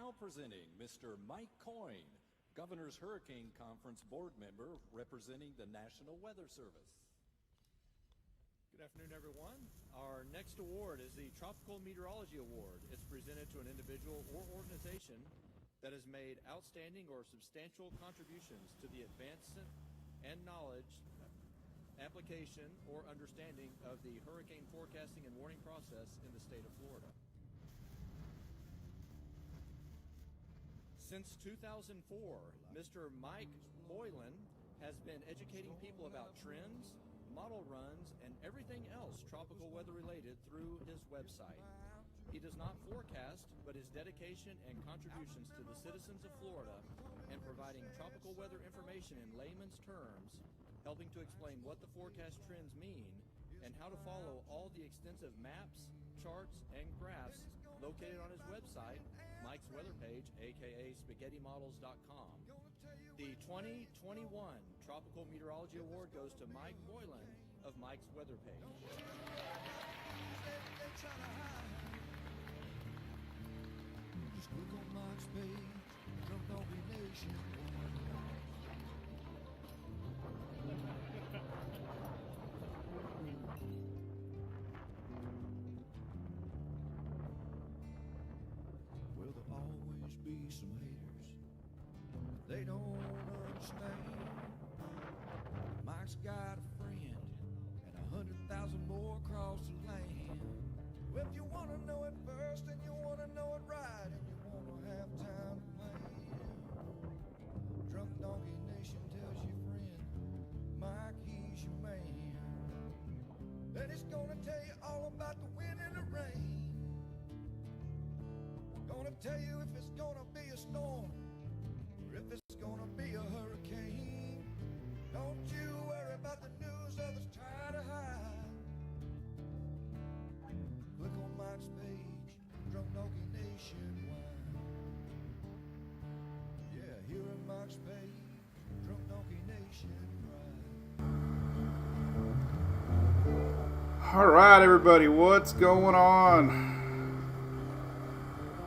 Now presenting Mr. Mike Coyne, Governor's Hurricane Conference Board member representing the National Weather Service. Good afternoon, everyone. Our next award is the Tropical Meteorology Award. It's presented to an individual or organization that has made outstanding or substantial contributions to the advancement and knowledge, application, or understanding of the hurricane forecasting and warning process in the state of Florida. Since 2004, Mr. Mike Boylan has been educating people about trends, model runs, and everything else tropical weather related through his website. He does not forecast, but his dedication and contributions to the citizens of Florida and providing tropical weather information in layman's terms, helping to explain what the forecast trends mean, and how to follow all the extensive maps, charts, and graphs located on his website, Mike's Weather Page, aka SpaghettiModels.com. The 2021 Tropical Meteorology Award goes to Mike Boylan of Mike's Weather Page. Just click on Mike's page, from Doggy Nation. Well, there'll always be some haters. They don't understand. Mike's got a friend and 100,000 more across the land. Well, if you want to know it first and you want to know it right and you want to have time to plan, Drunk Donkey Nation tells your friend, Mike, he's your man. Then he's gonna tell you all about the wind and the rain. Gonna tell you if it's gonna be a storm or if it's gonna be a hurricane. Don't you worry about the news others try to hide. Click on Mike's page, Drunk Donkey Nationwide. Yeah, here at Mike's page, Drunk Donkey Nationwide. All right, everybody, what's going on?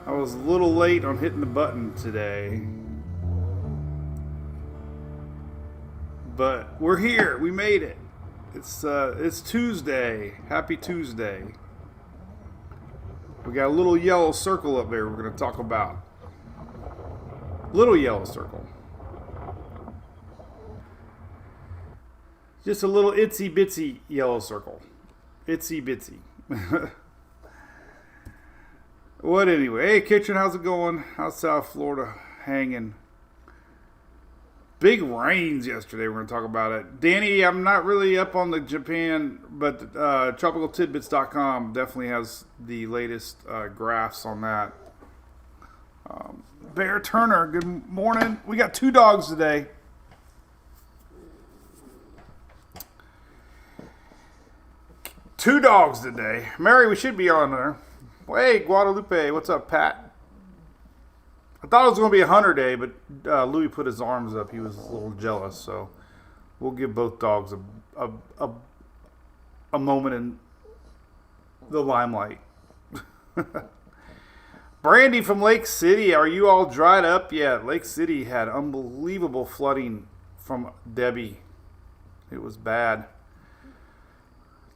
I was a little late on hitting the button today, but we're here. We made it. It's Tuesday. Happy Tuesday. We got a little yellow circle up there we're going to talk about. Little yellow circle. Just a little itsy bitsy yellow circle. Itsy bitsy. What anyway? Hey, Kitchen, how's it going? How's South Florida hanging? Big rains yesterday. We're going to talk about it. Danny, I'm not really up on the Japan, but tropicaltidbits.com definitely has the latest graphs on that. Bear Turner, good morning. We got 2 dogs today. Two dogs today. Mary, we should be on there. Hey, Guadalupe, what's up, Pat? I thought it was going to be a hunter day, but Louis put his arms up. He was a little jealous, so we'll give both dogs a moment in the limelight. Brandy from Lake City, are you all dried up yet? Lake City had unbelievable flooding from Debbie. It was bad.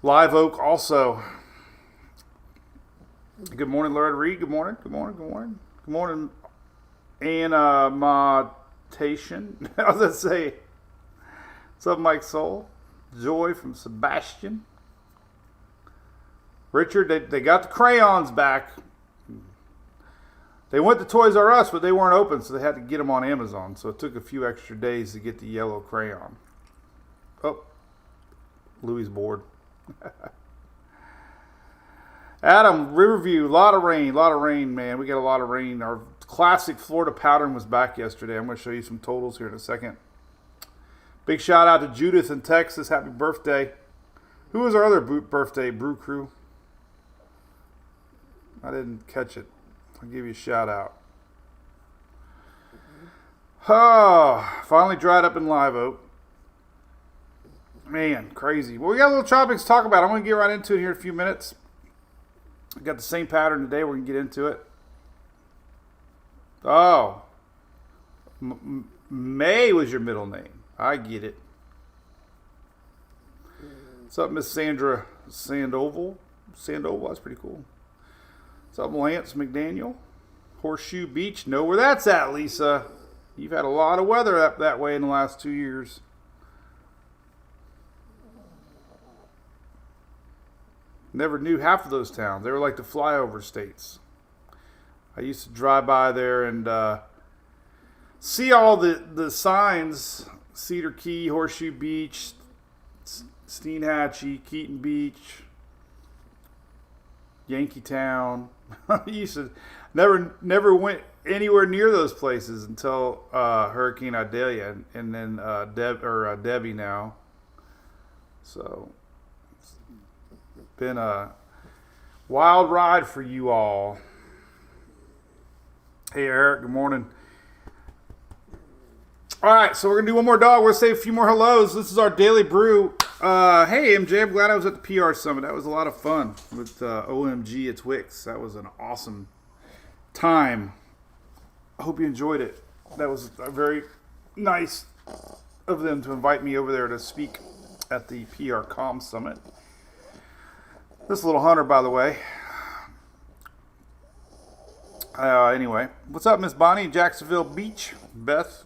Live Oak also. Good morning, Lord Reed. Good morning. Good morning. Good morning. Good morning, Animation. How's that say? What's up, Mike Soul? Joy from Sebastian. Richard, they got the crayons back. They went to Toys R Us, but they weren't open, so they had to get them on Amazon. So it took a few extra days to get the yellow crayon. Oh, Louis' bored. Adam, Riverview, a lot of rain, man. We got a lot of rain. Our classic Florida pattern was back yesterday. I'm going to show you some totals here in a second. Big shout out to Judith in Texas. Happy birthday. Who was our other birthday Brew crew? I didn't catch it. I'll give you a shout out. Oh, finally dried up in Live Oak. Man, crazy. Well, we got a little tropics to talk about. I'm going to get right into it here in a few minutes. I got the same pattern today. We're going to get into it. Oh. May was your middle name. I get it. What's up, Miss Sandra Sandoval? Sandoval, that's pretty cool. What's up, Lance McDaniel? Horseshoe Beach. Know where that's at, Lisa. You've had a lot of weather up that way in the last 2 years. Never knew half of those towns. They were like the flyover states. I used to drive by there and see all the signs. Cedar Key, Horseshoe Beach, Steenhatchee, Keaton Beach, Yankeetown. I used to never went anywhere near those places until Hurricane Idalia, and then Debbie now. So it's been a wild ride for you all. Hey Eric, good morning. All right, so we're gonna do one more dog. We're gonna say a few more hellos. This is our daily brew. Hey MJ, I'm glad I was at the PR Summit. That was a lot of fun with OMG at Twix. That was an awesome time. I hope you enjoyed it. That was very nice of them to invite me over there to speak at the PR Com Summit. This little hunter, by the way. Anyway, what's up, Miss Bonnie? Jacksonville Beach, Beth.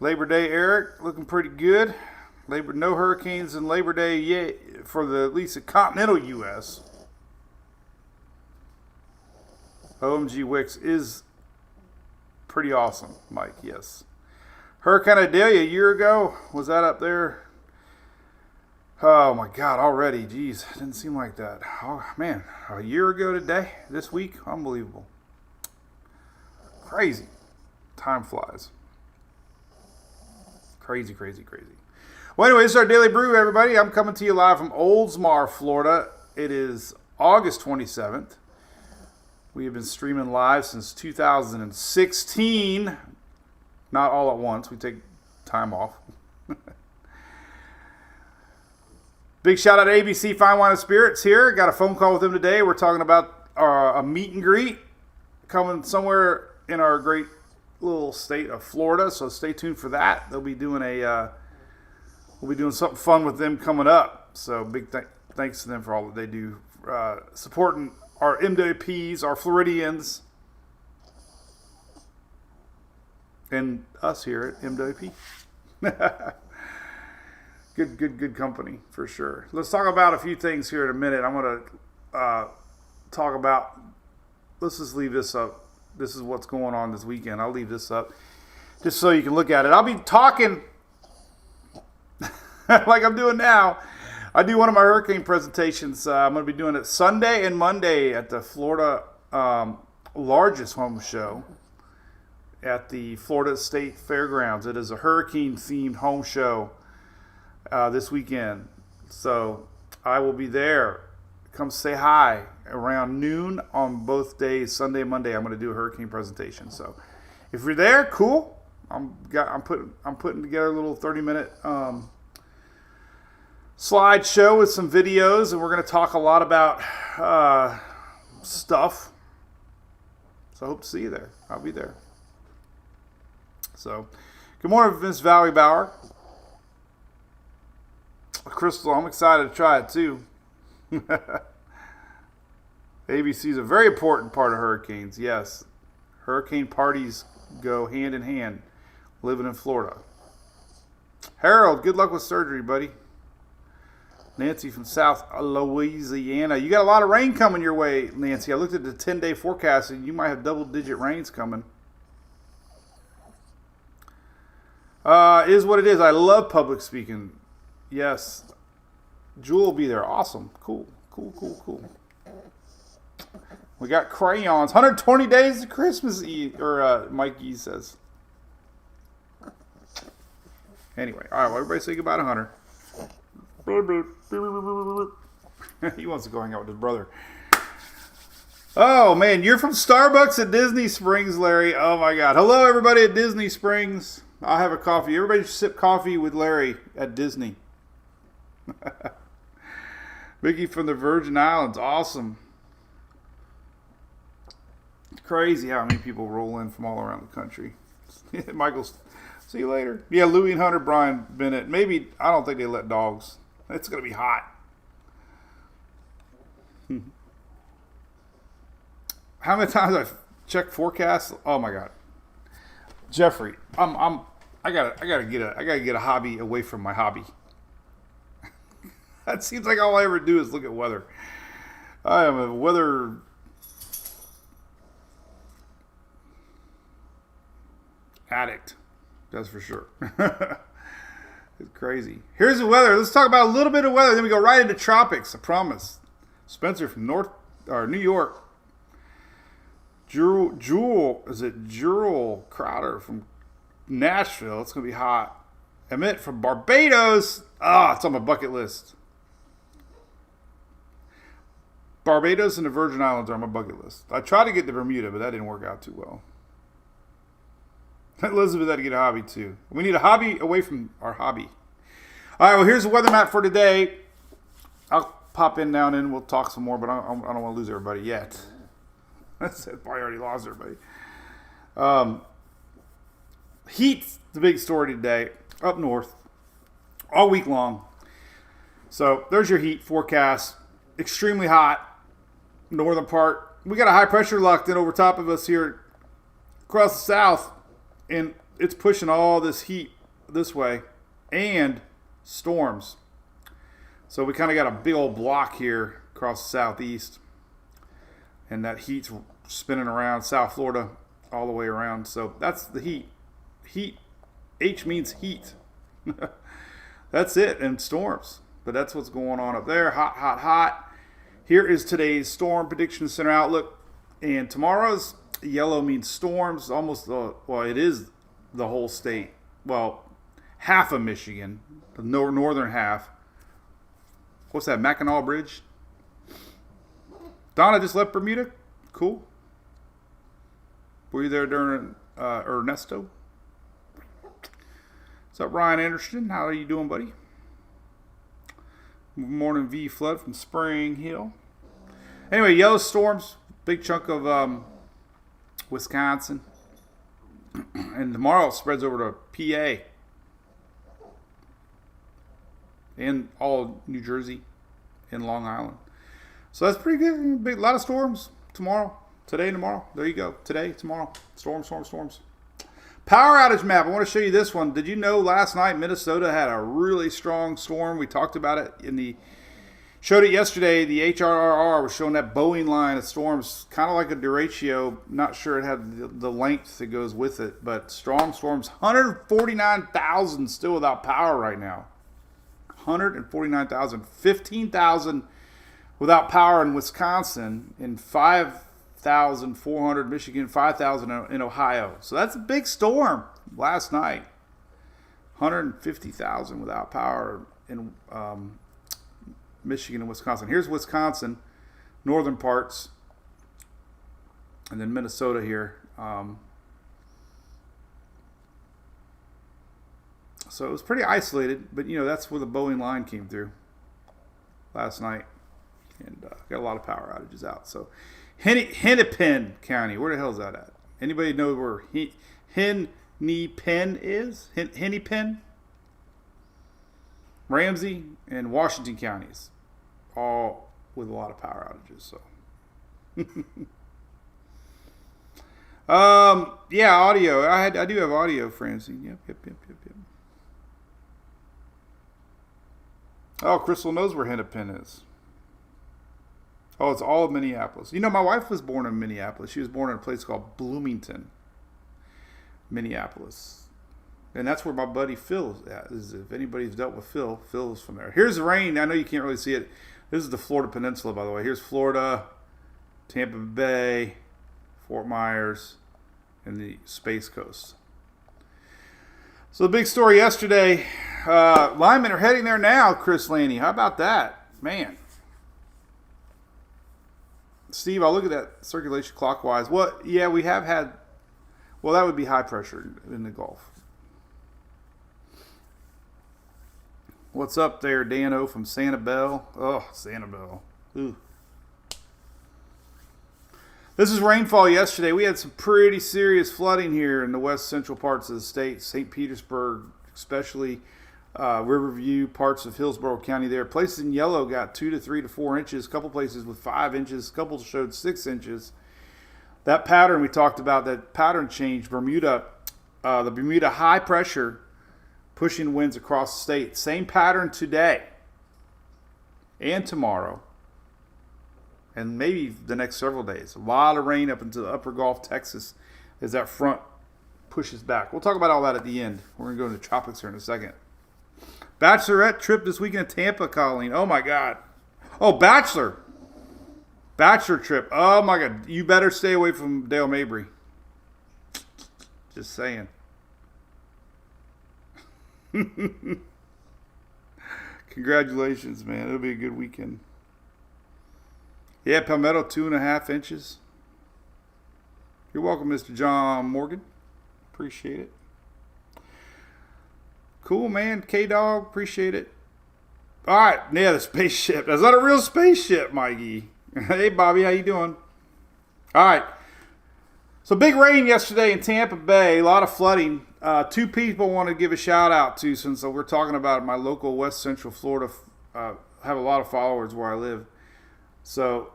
Labor Day, Eric, looking pretty good. No hurricanes in Labor Day yet for at least the continental U.S. OMG Wicks is pretty awesome, Mike. Yes. Hurricane Idalia a year ago, was that up there? Oh my God, already. Jeez, didn't seem like that. Oh man, a year ago today, this week, unbelievable. Crazy. Time flies. Crazy, crazy, crazy. Well, anyway, this is our Daily Brew, everybody. I'm coming to you live from Oldsmar, Florida. It is August 27th. We have been streaming live since 2016. Not all at once. We take time off. Big shout out to ABC Fine Wine and Spirits here. Got a phone call with them today. We're talking about a meet and greet coming somewhere in our great little state of Florida. So stay tuned for that. They'll be doing we'll be doing something fun with them coming up. So big thanks to them for all that they do, supporting our MWPs, our Floridians, and us here at MWP. Good company for sure. Let's talk about a few things here in a minute. I'm going to talk about. Let's just leave this up. This is what's going on this weekend. I'll leave this up just so you can look at it. I'll be talking like I'm doing now. I do one of my hurricane presentations. I'm going to be doing it Sunday and Monday at the Florida largest home show at the Florida State Fairgrounds. It is a hurricane-themed home show this weekend. So I will be there. Come say hi around noon on both days, Sunday and Monday. I'm going to do a hurricane presentation. So if you're there, cool. I'm putting together a little 30-minute slideshow with some videos, and we're going to talk a lot about stuff. So I hope to see you there. I'll be there. So good morning, Miss Valerie Bauer. Crystal, I'm excited to try it too. ABC is a very important part of hurricanes. Yes, hurricane parties go hand in hand. Living in Florida. Harold, good luck with surgery, buddy. Nancy from South Louisiana. You got a lot of rain coming your way, Nancy. I looked at the 10-day forecast, and you might have double-digit rains coming. Is what it is. I love public speaking. Yes. Jewel will be there. Awesome. Cool. We got crayons. 120 days to Christmas Eve, or Mike E says. Anyway, all right. Well, everybody say goodbye to Hunter. He wants to go hang out with his brother. Oh, man. You're from Starbucks at Disney Springs, Larry. Oh, my God. Hello, everybody at Disney Springs. I'll have a coffee. Everybody sip coffee with Larry at Disney. Vicky from the Virgin Islands. Awesome. crazy how many people roll in from all around the country. Michael's, see you later. Yeah, Louie and Hunter, Brian Bennett. Maybe, I don't think they let dogs. It's going to be hot. How many times I've checked forecasts? Oh my God, Jeffrey, I gotta get a hobby away from my hobby. That seems like all I ever do is look at weather. I am a weather addict, that's for sure. It's crazy. Here's the weather. Let's talk about a little bit of weather, then we go right into tropics. I promise. Spencer from New York. Jewel Crowder from Nashville. It's gonna be hot. Emmett from Barbados. It's on my bucket list. Barbados and the Virgin Islands are on my bucket list. I tried to get to Bermuda, but that didn't work out too well. Elizabeth had to get a hobby too. We need a hobby away from our hobby. All right, well, here's the weather map for today. I'll pop in now and then. We'll talk some more, but I don't want to lose everybody yet. I probably already lost everybody. Heat's the big story today up north all week long. So there's your heat forecast. Extremely hot. Northern part. We got a high pressure locked in over top of us here across the south. And it's pushing all this heat this way. And storms. So we kind of got a big old block here across the southeast. And that heat's spinning around South Florida all the way around. So that's the heat. Heat. H means heat. That's it. And storms. But that's what's going on up there. Hot, hot, hot. Here is today's Storm Prediction Center outlook. And tomorrow's yellow means storms. Almost, it is the whole state. Well, half of Michigan. The northern half. What's that? Mackinac Bridge? Donna just left Bermuda. Cool. Were you there during Ernesto? What's up, Ryan Anderson? How are you doing, buddy? Morning V Flood from Spring Hill. Anyway, yellow storms. Big chunk of Wisconsin. And tomorrow it spreads over to PA. And all New Jersey and Long Island. So that's pretty good. Big, a lot of storms tomorrow. Today and tomorrow. There you go. Today, tomorrow. Storms. Power outage map. I want to show you this one. Did you know last night Minnesota had a really strong storm? We talked about it showed it yesterday. The HRRR was showing that Boeing line of storms, kind of like a derecho. Not sure it had the length that goes with it, but strong storms. 149,000 still without power right now. 149,000. 15,000 without power in Wisconsin, and 5,400 Michigan, 5,000 in Ohio. So that's a big storm last night. 150,000 without power in Michigan and Wisconsin. Here's Wisconsin, northern parts, and then Minnesota here. So it was pretty isolated, but that's where the Boeing line came through last night. And got a lot of power outages out. So, Hennepin County, where the hell is that at? Anybody know where Hennepin is? Hennepin? Ramsey and Washington counties, all with a lot of power outages. So, yeah, audio. I do have audio, Francine. Yep. Oh, Crystal knows where Hennepin is. Oh, it's all of Minneapolis. My wife was born in Minneapolis. She was born in a place called Bloomington, Minneapolis. And that's where my buddy Phil is. If anybody's dealt with Phil's from there. Here's the rain. I know you can't really see it. This is the Florida Peninsula, by the way. Here's Florida, Tampa Bay, Fort Myers, and the Space Coast. So the big story yesterday, linemen are heading there now, Chris Laney. How about that? Man. Steve, I'll look at that circulation clockwise. Well, yeah, we have had, that would be high pressure in the Gulf. What's up there, Dano from Sanibel? Oh, Sanibel. Ooh. This is rainfall yesterday. We had some pretty serious flooding here in the west central parts of the state. St. Petersburg, especially Riverview, parts of Hillsborough County there. Places in yellow got 2 to 3 to 4 inches. A couple places with 5 inches. A couple showed 6 inches. That pattern we talked about, that pattern change, Bermuda, the Bermuda high pressure pushing winds across the state. Same pattern today and tomorrow. And maybe the next several days. A lot of rain up into the upper Gulf, Texas, as that front pushes back. We'll talk about all that at the end. We're going to go into tropics here in a second. Bachelorette trip this weekend in Tampa, Colleen. Oh, my God. Oh, Bachelor trip. Oh, my God. You better stay away from Dale Mabry. Just saying. Congratulations, man. It'll be a good weekend. Yeah, Palmetto, 2.5 inches. You're welcome, Mr. John Morgan. Appreciate it. Cool, man. K-Dog, appreciate it. All right, yeah, the spaceship. That's not a real spaceship, Mikey. Hey, Bobby, how you doing? All right. So big rain yesterday in Tampa Bay. A lot of flooding. 2 people I want to give a shout out to, since we're talking about my local West Central Florida. Have a lot of followers where I live. So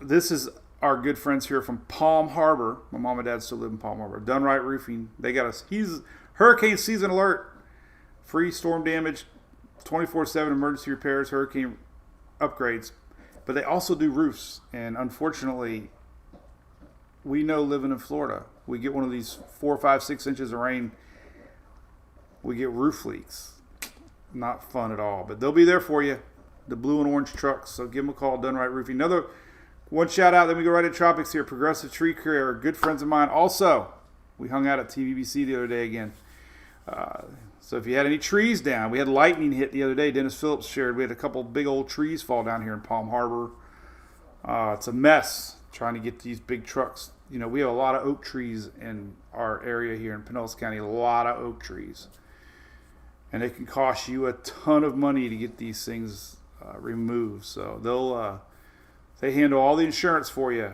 this is our good friends here from Palm Harbor. My mom and dad still live in Palm Harbor. Done Right Roofing. They got us. He's hurricane season alert. Free storm damage, 24/7 emergency repairs, hurricane upgrades. But they also do roofs. And unfortunately, we know living in Florida, we get one of these 4, 5, 6 inches of rain, we get roof leaks. Not fun at all. But they'll be there for you. The blue and orange trucks. So give them a call, Done Right Roofing. Another one shout out, then we go right into tropics here. Progressive Tree Care, good friends of mine. Also, we hung out at TVBC the other day again. So if you had any trees down, we had lightning hit the other day. Dennis Phillips shared we had a couple big old trees fall down here in Palm Harbor. It's a mess trying to get these big trucks. You know, we have a lot of oak trees in our area here in Pinellas County. A lot of oak trees. And it can cost you a ton of money to get these things removed. So they handle all the insurance for you,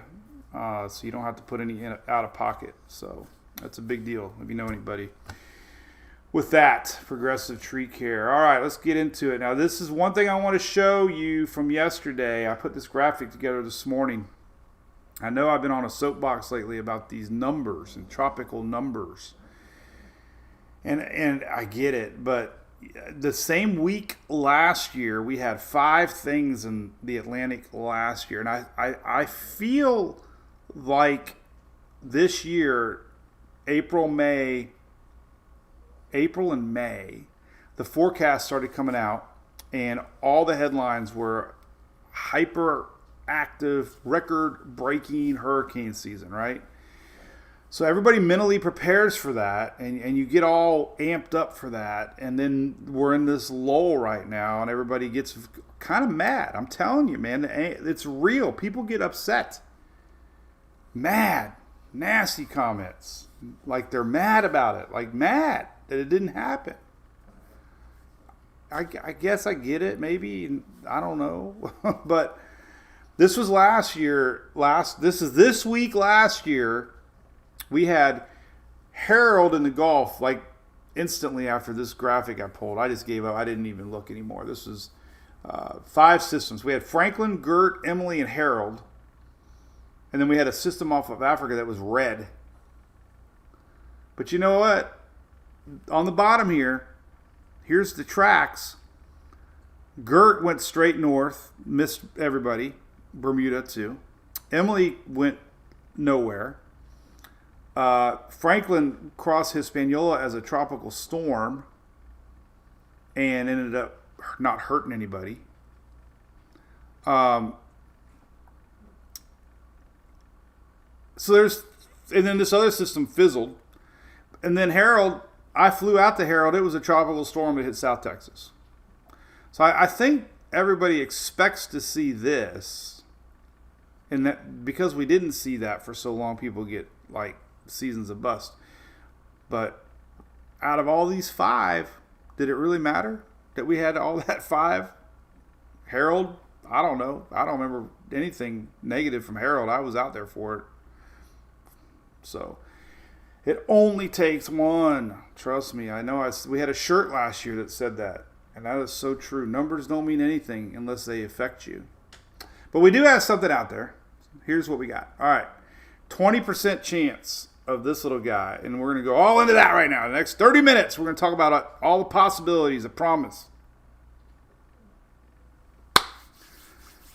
so you don't have to put any out of pocket. So that's a big deal if you know anybody. With that, Progressive Tree Care. All right, let's get into it. Now, this is one thing I want to show you from yesterday. I put this graphic together this morning. I know I've been on a soapbox lately about these numbers and tropical numbers. And I get it, but the same week last year, we had 5 things in the Atlantic last year. And I feel like this year, April and May, the forecast started coming out, and all the headlines were hyperactive, record-breaking hurricane season, right? So everybody mentally prepares for that, and you get all amped up for that, and then we're in this lull right now, and everybody gets kind of mad. I'm telling you, man, it's real. People get upset. Mad. Nasty comments. Like they're mad about it. Like mad that it didn't happen. I guess I get it, maybe. I don't know. But this was last year. This week last year. We had Harold in the Gulf, like instantly after this graphic I pulled. I just gave up. I didn't even look anymore. This was 5 systems. We had Franklin, Gert, Emily, and Harold. And then we had a system off of Africa that was red. But you know what? On the bottom here, here's the tracks. Gert went straight north, missed everybody. Bermuda too. Emily went nowhere. Franklin crossed Hispaniola as a tropical storm and ended up not hurting anybody. And then this other system fizzled. And then Harold, I flew out to Harold. It was a tropical storm that hit South Texas. So I think everybody expects to see this. And that because we didn't see that for so long, people get like seasons of bust. But out of all these 5, did it really matter that we had all that 5? Harold, I don't know. I don't remember anything negative from Harold. I was out there for it. So it only takes one. Trust me. I know we had a shirt last year that said that. And that is so true. Numbers don't mean anything unless they affect you. But we do have something out there. Here's what we got. All right. 20% chance of this little guy. And we're going to go all into that right now. The next 30 minutes, we're going to talk about all the possibilities. I promise.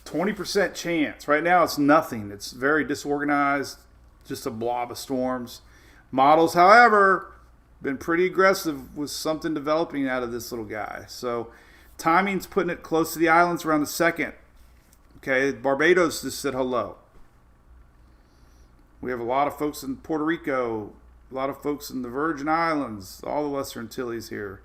20% chance. Right now, it's nothing. It's very disorganized. Just a blob of storms. Models, however, been pretty aggressive with something developing out of this little guy. So timing's putting it close to the islands around the 2nd. Okay, Barbados just said hello. We have a lot of folks in Puerto Rico, a lot of folks in the Virgin Islands, all the Lesser Antilles here.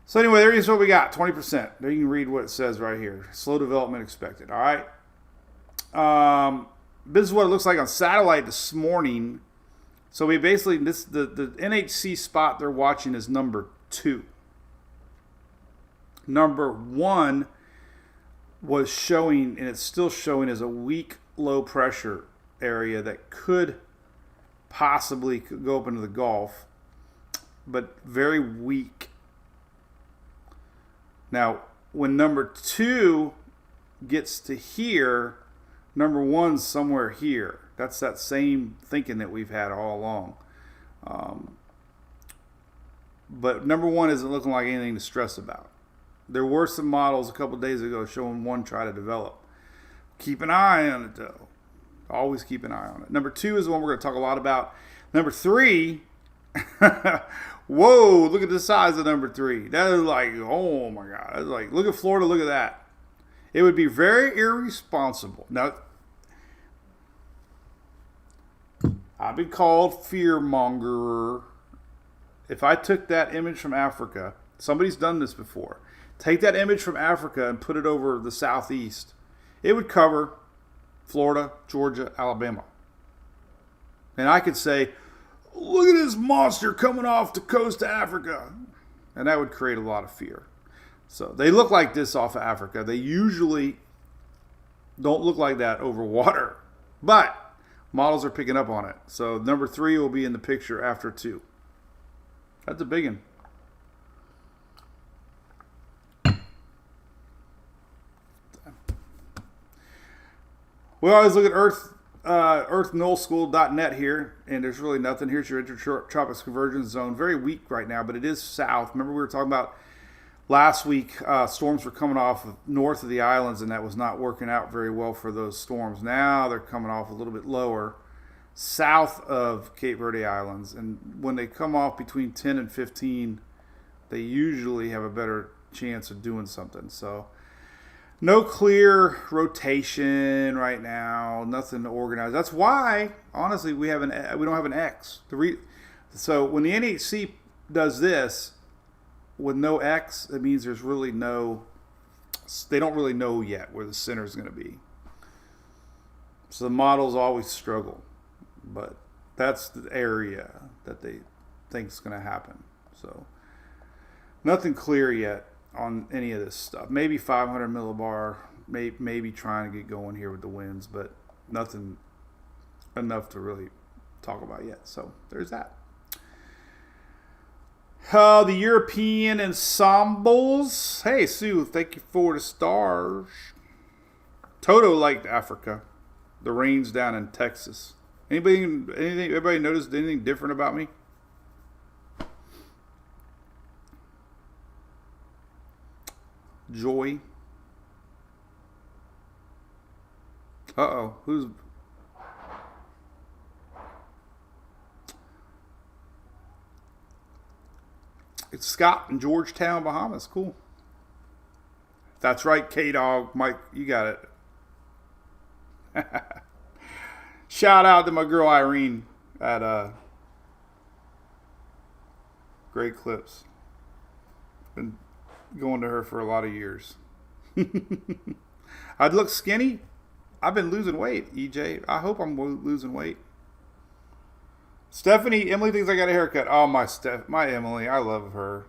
So anyway, there is what we got, 20%. There you can read what it says right here. Slow development expected, all right? This is what it looks like on satellite this morning. So we basically, the NHC spot they're watching is number 2. Number 1 was showing, and it's still showing as a weak low pressure area that could possibly go up into the Gulf, but very weak. Now, when number 2 gets to here, number 1's somewhere here. That's that same thinking that we've had all along. But number 1 isn't looking like anything to stress about. There were some models a couple days ago showing 1 try to develop. Keep an eye on it, though. Always keep an eye on it. Number 2 is the one we're going to talk a lot about. Number 3, whoa, look at the size of number 3. That is like, oh my God. That's like, look at Florida, look at that. It would be very irresponsible. Now, I've been called fear mongerer. If I took that image from Africa, somebody's done this before. Take that image from Africa and put it over the southeast. It would cover Florida, Georgia, Alabama. And I could say, look at this monster coming off the coast of Africa. And that would create a lot of fear. So they look like this off of Africa. They usually don't look like that over water. But models are picking up on it. So number 3 will be in the picture after 2. That's a big one. We always look at earthnullschool.net here, and there's really nothing. Here's your intertropics convergence zone. Very weak right now, but it is south. Remember we were talking about last week, storms were coming off north of the islands, and that was not working out very well for those storms. Now they're coming off a little bit lower, south of Cape Verde Islands. And when they come off between 10 and 15, they usually have a better chance of doing something. So no clear rotation right now, nothing organized. That's why, honestly, we don't have an X. So when the NHC does this with no X, it means there's really they don't really know yet where the center is going to be. So the models always struggle, but that's the area that they think is going to happen. So nothing clear yet on any of this stuff. Maybe 500 millibar, maybe trying to get going here with the winds, but nothing enough to really talk about yet. So there's that. The European ensembles. Hey, Sue, thank you for the stars. Toto liked Africa. The rains down in Texas. Everybody noticed anything different about me? Joy. Uh-oh. Who's... It's Scott in Georgetown, Bahamas. Cool. That's right, K-Dog. Mike, you got it. Shout out to my girl Irene at Great Clips. Been going to her for a lot of years. I'd look skinny. I've been losing weight, EJ. I hope I'm losing weight. Stephanie, Emily thinks I got a haircut. Oh, my Emily. I love her.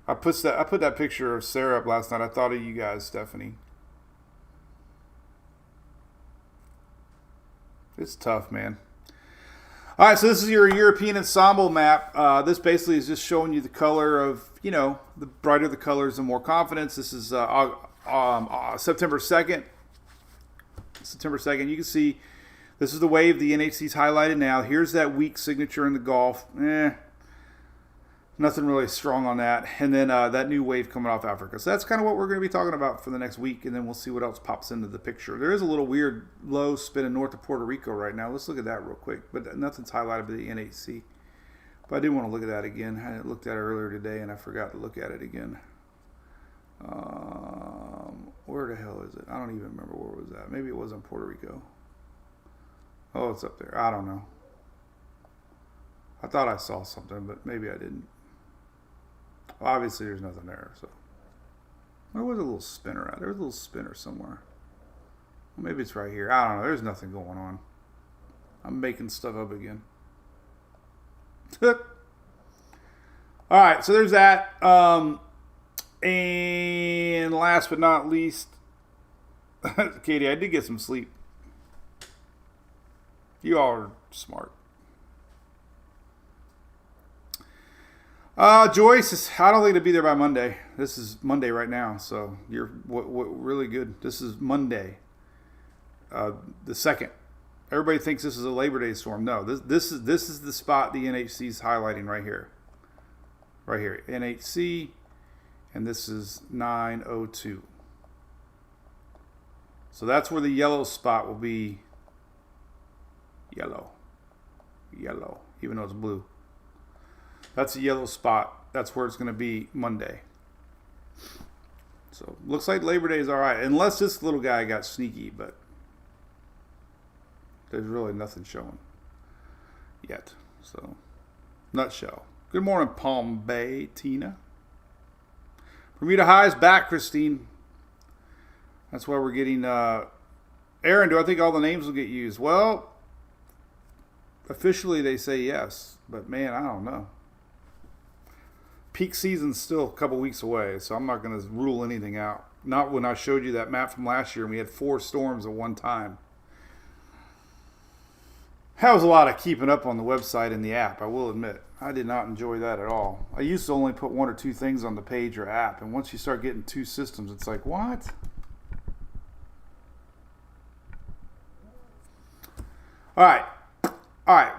I put that picture of Sarah up last night. I thought of you guys, Stephanie. It's tough, man. All right, so this is your European ensemble map. This basically is just showing you the color of, the brighter the colors, the more confidence. This is September 2nd. September 2nd. You can see this is the wave. The NHC's highlighted now. Here's that weak signature in the Gulf. Nothing really strong on that. And then that new wave coming off Africa. So that's kind of what we're going to be talking about for the next week. And then we'll see what else pops into the picture. There is a little weird low spinning north of Puerto Rico right now. Let's look at that real quick. But nothing's highlighted by the NHC. But I do want to look at that again. I looked at it earlier today and I forgot to look at it again. Where the hell is it? I don't even remember where it was at. Maybe it was in Puerto Rico. Oh, it's up there. I don't know. I thought I saw something, but maybe I didn't. Well, obviously, there's nothing there. So, where was a little spinner at? There was a little spinner somewhere. Well, maybe it's right here. I don't know. There's nothing going on. I'm making stuff up again. All right, so there's that. And last but not least, Katie, I did get some sleep. You all are smart. Joyce, I don't think it'll be there by Monday. This is Monday right now, so you're really good. This is Monday, the 2nd. Everybody thinks this is a Labor Day storm. No, this is the spot the NHC is highlighting right here. Right here, NHC, and this is 902. So that's where the yellow spot will be. Yellow, even though it's blue. That's a yellow spot. That's where it's going to be Monday. So looks like Labor Day is all right, unless this little guy got sneaky, but there's really nothing showing yet. So, nutshell. Good morning, Palm Bay, Tina. Bermuda High is back, Christine. That's why we're getting... Aaron, do I think all the names will get used? Well, officially they say yes, but man, I don't know. Peak season's still a couple weeks away, so I'm not going to rule anything out. Not when I showed you that map from last year and we had 4 storms at one time. That was a lot of keeping up on the website and the app, I will admit. I did not enjoy that at all. I used to only put 1 or 2 things on the page or app, and once you start getting 2 systems, it's like, what? All right.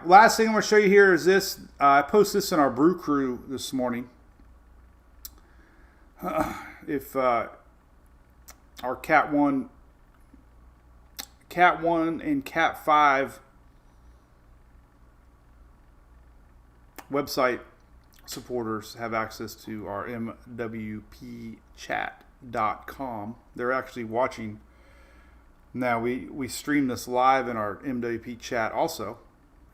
Last thing I'm going to show you here is this. I posted this in our Brew crew this morning. If our Cat 1 and Cat 5 website supporters have access to our mwpchat.com. They're actually watching. Now, we stream this live in our MWP chat also,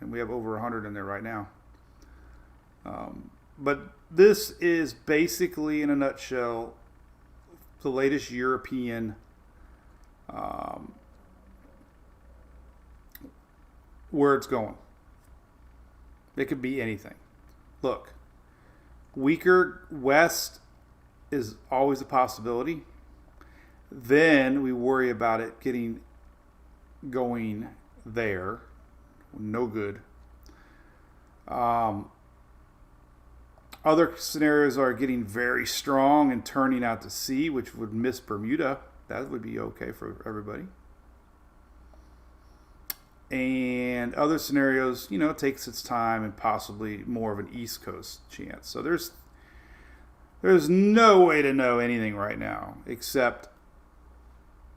and we have over 100 in there right now. But this is basically, in a nutshell, the latest European where it's going. It could be anything. Look, weaker west is always a possibility. Then we worry about it going there. No good. Other scenarios are getting very strong and turning out to sea, which would miss Bermuda. That would be okay for everybody. And other scenarios, it takes its time and possibly more of an East Coast chance. So there's no way to know anything right now, except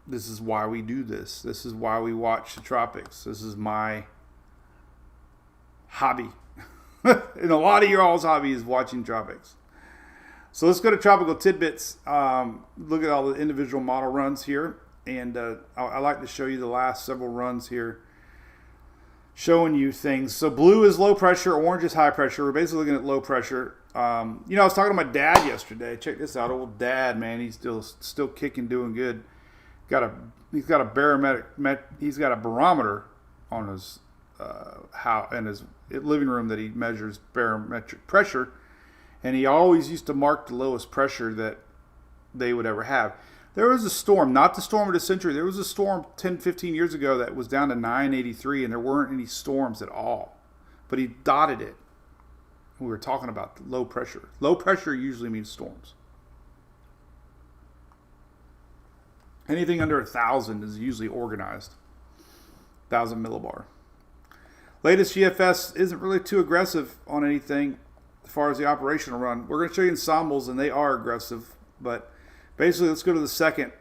this is why we do this. This is why we watch the tropics. This is my hobby. And a lot of your all's hobby is watching tropics. So let's go to Tropical Tidbits. Look at all the individual model runs here. And I like to show you the last several runs here, showing you things. So blue is low pressure, orange is high pressure. We're basically looking at low pressure. I was talking to my dad yesterday. Check this out, old dad, man. He's still kicking, doing good. He's got a barometer on his in his living room that he measures barometric pressure, And he always used to mark the lowest pressure that they would ever have. There was a storm, not the storm of the century. There was a storm 10, 15 years ago that was down to 983, and there weren't any storms at all. But he dotted it. We were talking about low pressure. Low pressure usually means storms. Anything under 1,000 is usually organized. 1,000 millibar. Latest GFS isn't really too aggressive on anything as far as the operational run. We're going to show you ensembles, and they are aggressive. But basically, let's go to the second.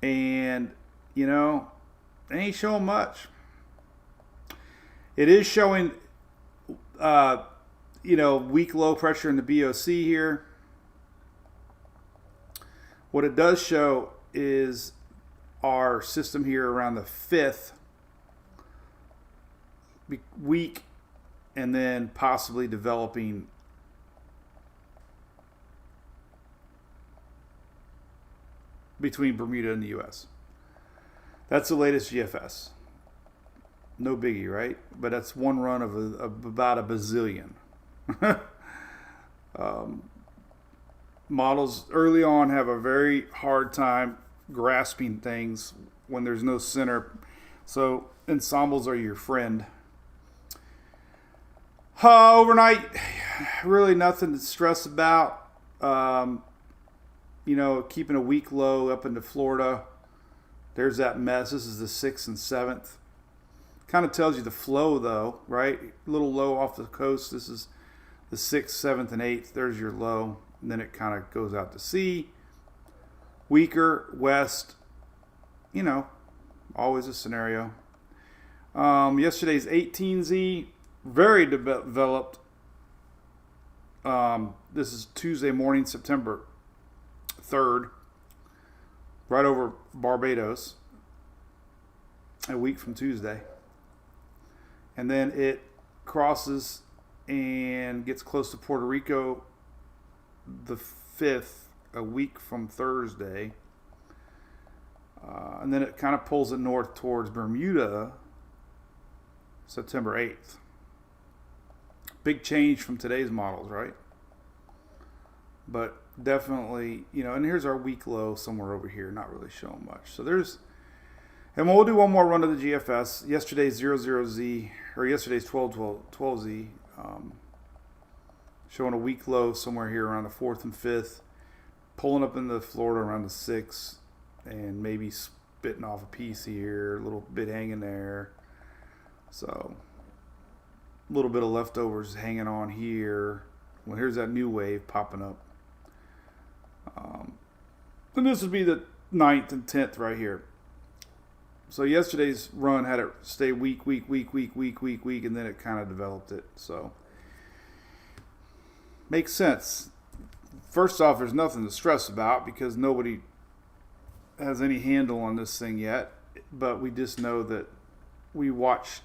And, you know, they ain't showing much. It is showing, you know, weak low pressure in the BOC here. What it does show is our system here around the 5th week, and then possibly developing between Bermuda and the U.S. That's the latest GFS. No biggie, right? But that's one run of about a bazillion. Models early on have a very hard time grasping things when there's no center. So ensembles are your friend. Overnight, really nothing to stress about. You know, keeping a weak low up into Florida. There's that mess. This is the 6th and 7th. Kind of tells you the flow, though, right? A little low off the coast. This is the 6th, 7th, and 8th. There's your low. And then it kind of goes out to sea. Weaker, west. You know, always a scenario. Yesterday's 18Z. Very developed. This is Tuesday morning, September 3rd. Right over Barbados. A week from Tuesday. And then it crosses and gets close to Puerto Rico the 5th, a week from Thursday. And then it kind of pulls it north towards Bermuda September 8th. Big change from today's models, right? But definitely, you know, and here's our weak low somewhere over here, not really showing much. So there's, and we'll do one more run of the GFS. Yesterday's 00Z, or yesterday's 12Z, showing a weak low somewhere here around the 4th and 5th, pulling up into Florida around the 6th, and maybe spitting off a piece here, a little bit hanging there. So a little bit of leftovers hanging on here. Well, here's that new wave popping up. And this would be the 9th and 10th right here. So yesterday's run had it stay weak, and then it kind of developed it. So makes sense. First off, there's nothing to stress about because nobody has any handle on this thing yet. But we just know that we watch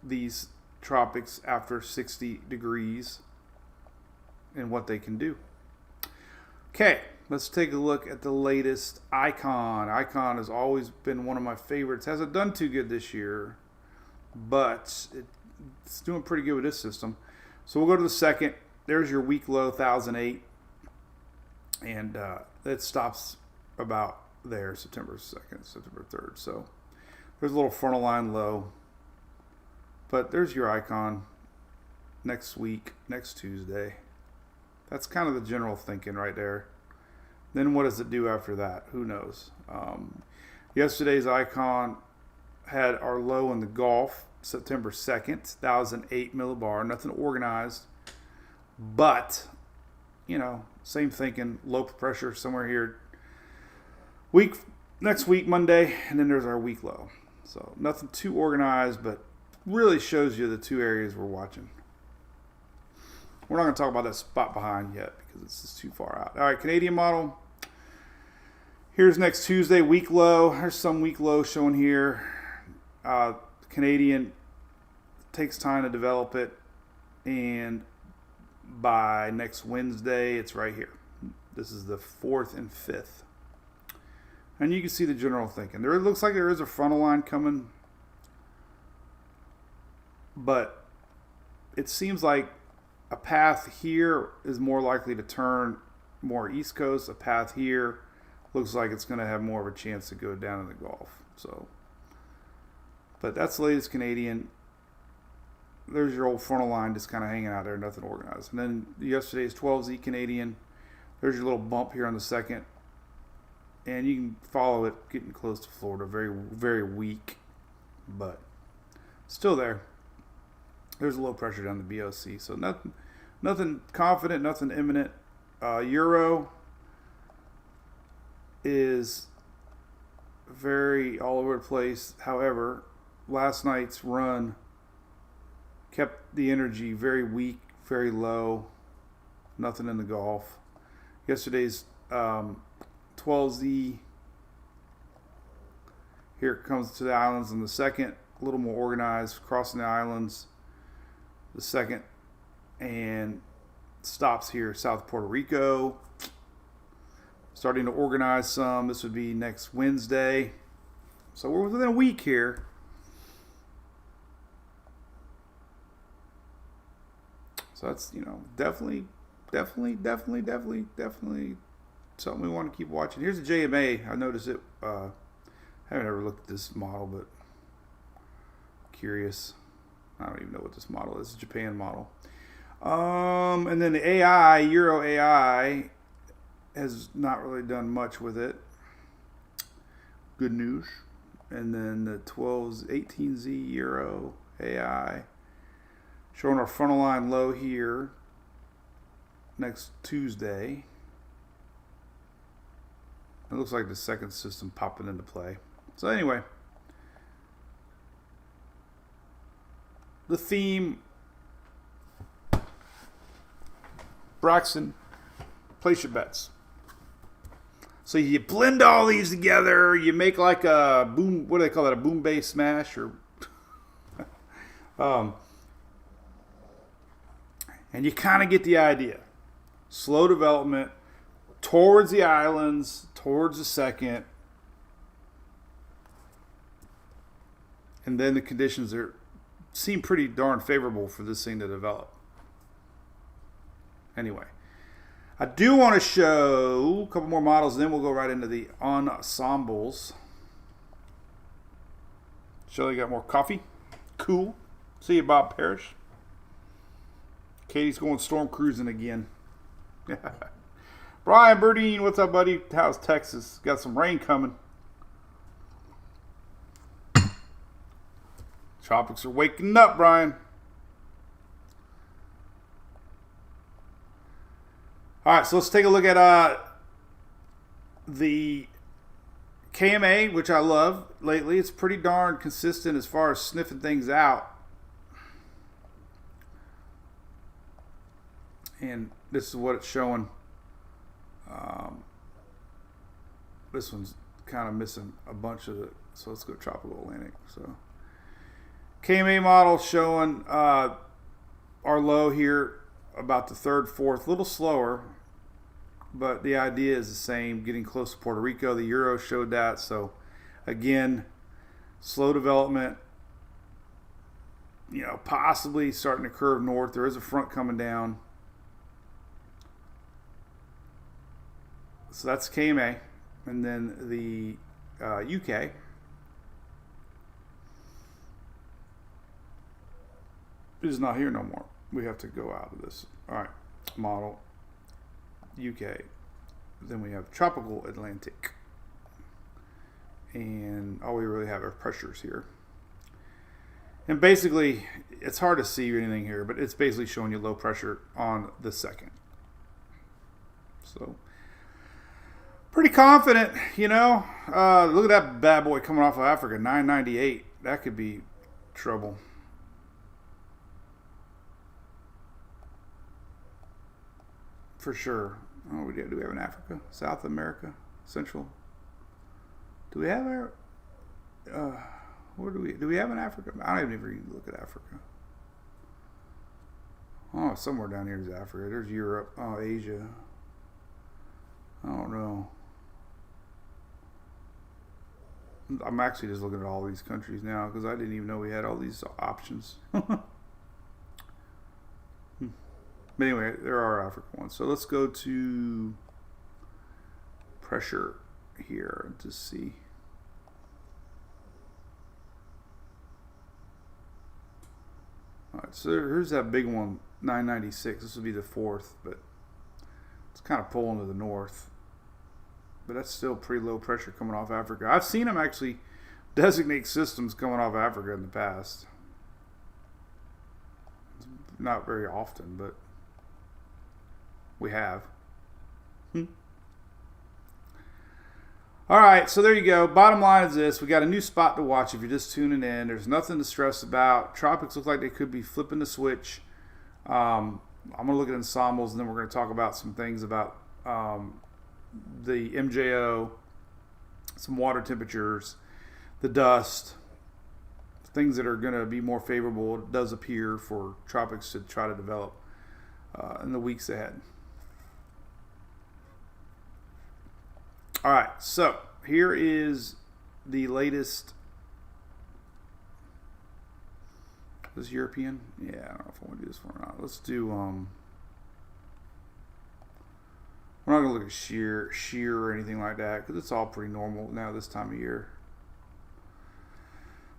these tropics after 60 degrees and what they can do. Okay, let's take a look at the latest Icon. Icon has always been one of my favorites. Hasn't done too good this year, but it's doing pretty good with this system. So we'll go to the second. There's your weak low, 1008. And it stops about there, September 2nd, September 3rd. So there's a little frontal line low. But there's your Icon next week, next Tuesday. That's kind of the general thinking right there. Then what does it do after that? Who knows? Yesterday's Icon had our low in the Gulf, September 2nd, 1008 millibar. Nothing organized. But, you know, same thinking. Low pressure somewhere here. Next week, Monday. And then there's our week low. So nothing too organized, but really shows you the two areas we're watching. We're not going to talk about that spot behind yet because it's just too far out. All right, Canadian model. Here's next Tuesday, week low. There's some week low showing here. Canadian takes time to develop it, and by next Wednesday, it's right here. This is the 4th and 5th. And you can see the general thinking. There, it looks like there is a frontal line coming, but it seems like a path here is more likely to turn more East Coast. A path here looks like it's going to have more of a chance to go down in the Gulf. So, but that's the latest Canadian. There's your old frontal line just kind of hanging out there, nothing organized. And then yesterday's 12Z Canadian. There's your little bump here on the second. And you can follow it getting close to Florida. Very, very weak, but still there. There's a low pressure down the BOC. So nothing confident, nothing imminent. Euro is very all over the place. However, last night's run kept the energy very weak, very low. Nothing in the Gulf. Yesterday's 12Z here comes to the islands in the second, a little more organized, crossing the islands the second, and stops here south of Puerto Rico. Starting to organize some. This would be next Wednesday. So we're within a week here. So that's, definitely something we want to keep watching. Here's a JMA. I noticed it. I haven't ever looked at this model, but curious. I don't even know what this model is. It's a Japan model. And then the AI, Euro AI, has not really done much with it. Good news. And then the 18Z Euro AI. Showing our frontal line low here next Tuesday. It looks like the second system popping into play. So anyway, the theme, Braxton, place your bets. So you blend all these together, you make like a boom, what do they call that, a boom bass smash, or and you kind of get the idea. Slow development towards the islands, towards the second. And then the conditions seem pretty darn favorable for this thing to develop. Anyway, I do want to show a couple more models, and then we'll go right into the ensembles. Shelley got more coffee. Cool. See you, Bob Parrish. Katie's going storm cruising again. Brian Burdine, what's up, buddy? How's Texas? Got some rain coming. Tropics are waking up, Brian. All right, so let's take a look at the KMA, which I love lately. It's pretty darn consistent as far as sniffing things out. And this is what it's showing. This one's kind of missing a bunch of it. So let's go Tropical Atlantic. So KMA model showing our low here about the third, fourth, a little slower, but the idea is the same, getting close to Puerto Rico. The Euro showed that. So again, slow development, possibly starting to curve north. There is a front coming down. So that's KMA. And then the UK. Is not here no more. We have to go out of this. All right. Model. UK. Then we have Tropical Atlantic. And all we really have are pressures here. And basically, it's hard to see anything here, but it's basically showing you low pressure on the second. So pretty confident, Look at that bad boy coming off of Africa, 998. That could be trouble. For sure. Oh, do we have an Africa? South America? Central? Do we have our... where do we have an Africa? I don't even look at Africa. Oh, somewhere down here is Africa. There's Europe. Oh, Asia. I don't know. I'm actually just looking at all these countries now because I didn't even know we had all these options. But anyway, there are African ones. So let's go to pressure here to see. All right, so here's that big one, 996. This would be the fourth, but it's kind of pulling to the north. But that's still pretty low pressure coming off Africa. I've seen them actually designate systems coming off Africa in the past. Not very often, but we have. All right, so there you go. Bottom line is this. We got a new spot to watch if you're just tuning in. There's nothing to stress about. Tropics look like they could be flipping the switch. I'm going to look at ensembles, and then we're going to talk about some things about the MJO, some water temperatures, the dust, things that are going to be more favorable, it does appear, for tropics to try to develop in the weeks ahead. All right, so here is the latest. Is this European? Yeah, I don't know if I want to do this one or not. Let's do, we're not going to look at shear or anything like that, because it's all pretty normal now this time of year.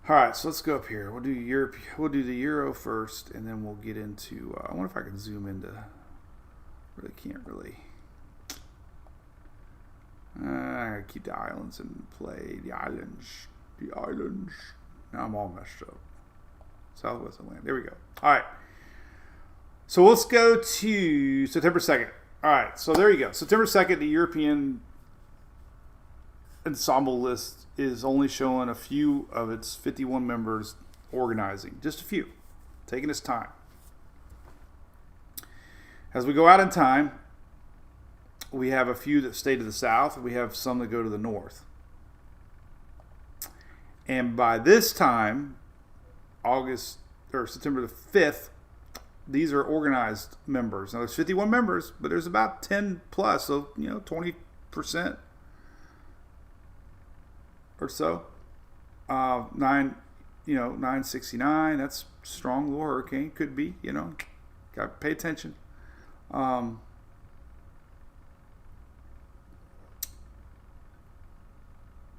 All right, so let's go up here. We'll do Europe. We'll do the Euro first, and then we'll get into. I wonder if I can zoom into. Really can't really. I gotta keep the islands in play. The islands. Now I'm all messed up. Southwest Atlantic. There we go. All right. So let's go to September 2nd. All right. So there you go. September 2nd, the European ensemble list is only showing a few of its 51 members organizing. Just a few. Taking its time. As we go out in time, we have a few that stay to the south. We have some that go to the north. And by this time, September the 5th, these are organized members. Now there's 51 members, but there's about 10 plus, so 20% or so. 969. That's strong little hurricane. Could be. Got to pay attention.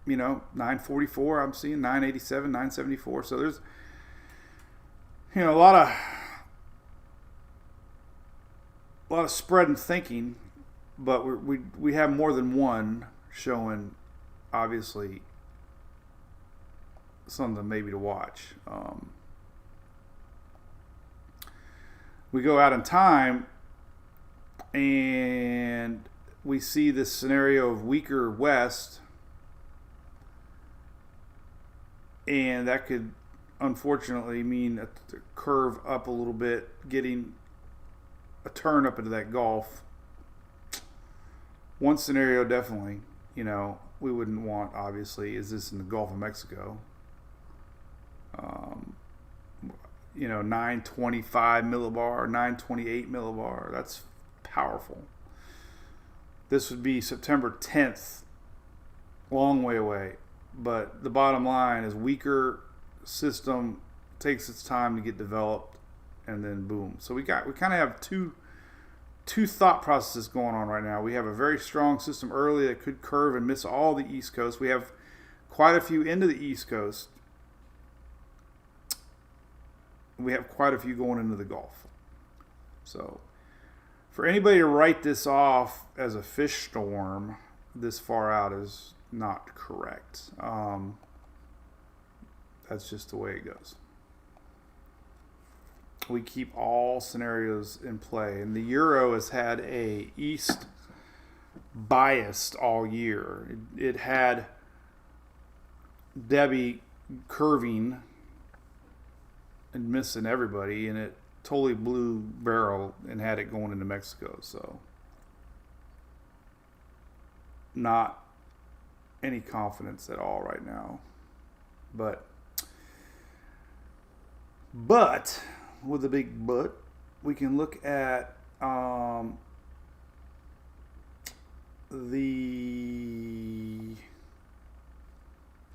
944. I'm seeing 987, 974. So there's a lot of spread in thinking, but we have more than one showing, obviously, something maybe to watch. We go out in time, and we see this scenario of weaker west, and that could unfortunately mean a curve up a little bit, getting a turn up into that Gulf. One scenario definitely, we wouldn't want, obviously, is this in the Gulf of Mexico. 925 millibar, 928 millibar. That's powerful. This would be September 10th. Long way away. But the bottom line is weaker system takes its time to get developed, and then boom. So we kind of have two thought processes going on right now. We have a very strong system early that could curve and miss all the East Coast. We have quite a few into the East Coast. We have quite a few going into the Gulf. So for anybody to write this off as a fish storm this far out is not correct. That's just the way it goes. We keep all scenarios in play, and the Euro has had a east biased all year. It had Debbie curving and missing everybody, and it totally blew barrel and had it going into Mexico. So not any confidence at all right now. But with a big but, we can look at the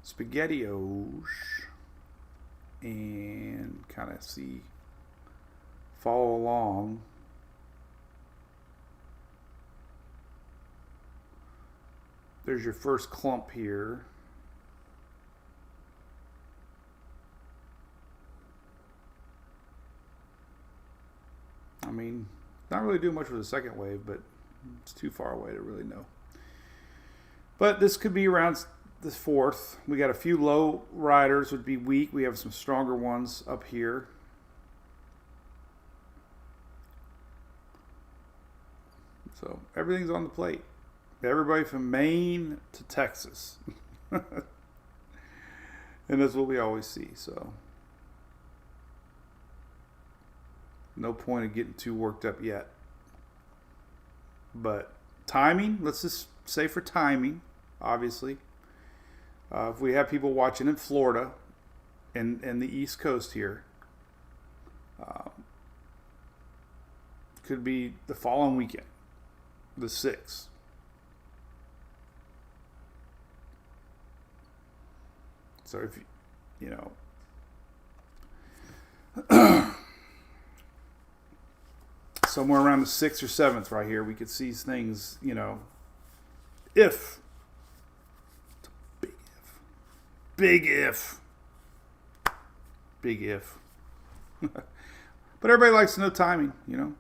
SpaghettiOs and kind of follow along there's your first clump here. I mean, not really doing much with the second wave, but it's too far away to really know. But this could be around the 4th. We got a few low riders would be weak. We have some stronger ones up here. So everything's on the plate. Everybody from Maine to Texas. And that's what we always see. So no point in getting too worked up yet. But timing, let's just say for timing, obviously. If we have people watching in Florida and the East Coast here, could be the following weekend, the 6th. So if you know, somewhere around the 6th or 7th right here, we could see things, you know, if. It's a big if. Big if. But everybody likes to know timing, you know.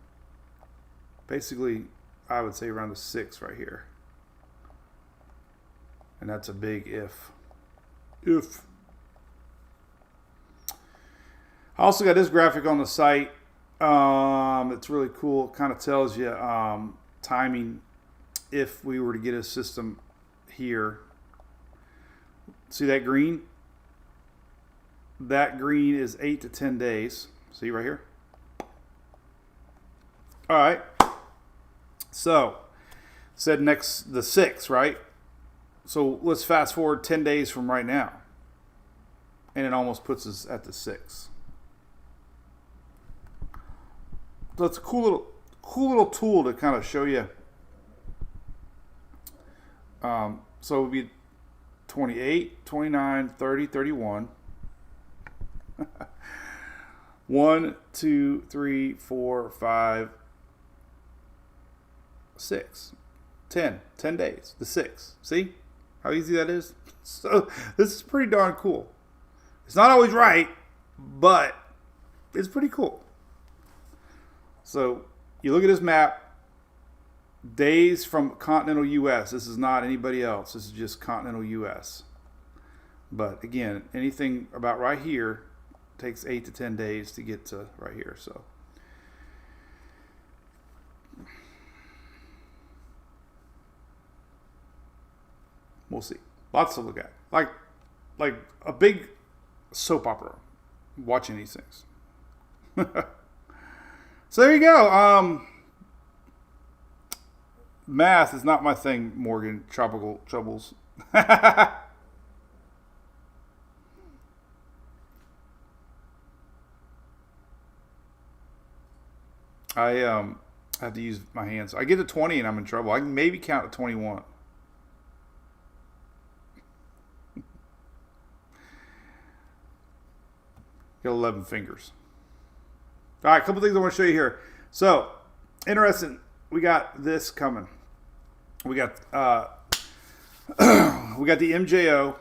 Basically, I would say around the 6th right here. And that's a big if. If. I also got this graphic on the site. It's really cool. It kind of tells you timing if we were to get a system here. See that green? That green is 8 to 10 days. See right here? All right. So, said next the 6th, right? So let's fast forward 10 days from right now. And it almost puts us at the 6th. So it's a cool little tool to kind of show you. So it would be 28, 29, 30, 31. 1, 2, 3, 4, 5, 6. 10 days. The 6th. See how easy that is? So this is pretty darn cool. It's not always right, but it's pretty cool. So you look at this map, days from continental U.S. This is not anybody else. This is just continental U.S. But again, anything about right here takes 8 to 10 days to get to right here. So we'll see. Lots to look at. Like a big soap opera watching these things. So there you go. Math is not my thing, Morgan. Tropical troubles. I have to use my hands. I get to 20 and I'm in trouble. I can maybe count to 21. Got 11 fingers. All right, a couple things I want to show you here. So, interesting. We got this coming. We got we got the MJO.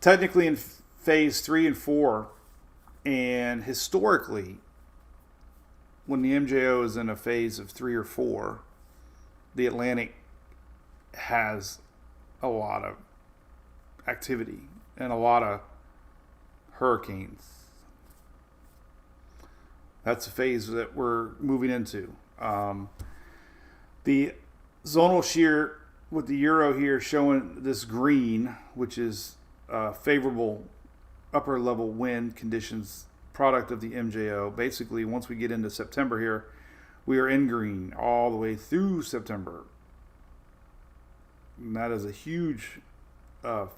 Technically in phase 3 and 4, and historically, when the MJO is in a phase of 3 or 4, the Atlantic has a lot of activity and a lot of hurricanes. That's the phase that we're moving into. The zonal shear with the Euro here showing this green, which is favorable upper level wind conditions, product of the MJO. Basically, once we get into September here, we are in green all the way through September. And that is a huge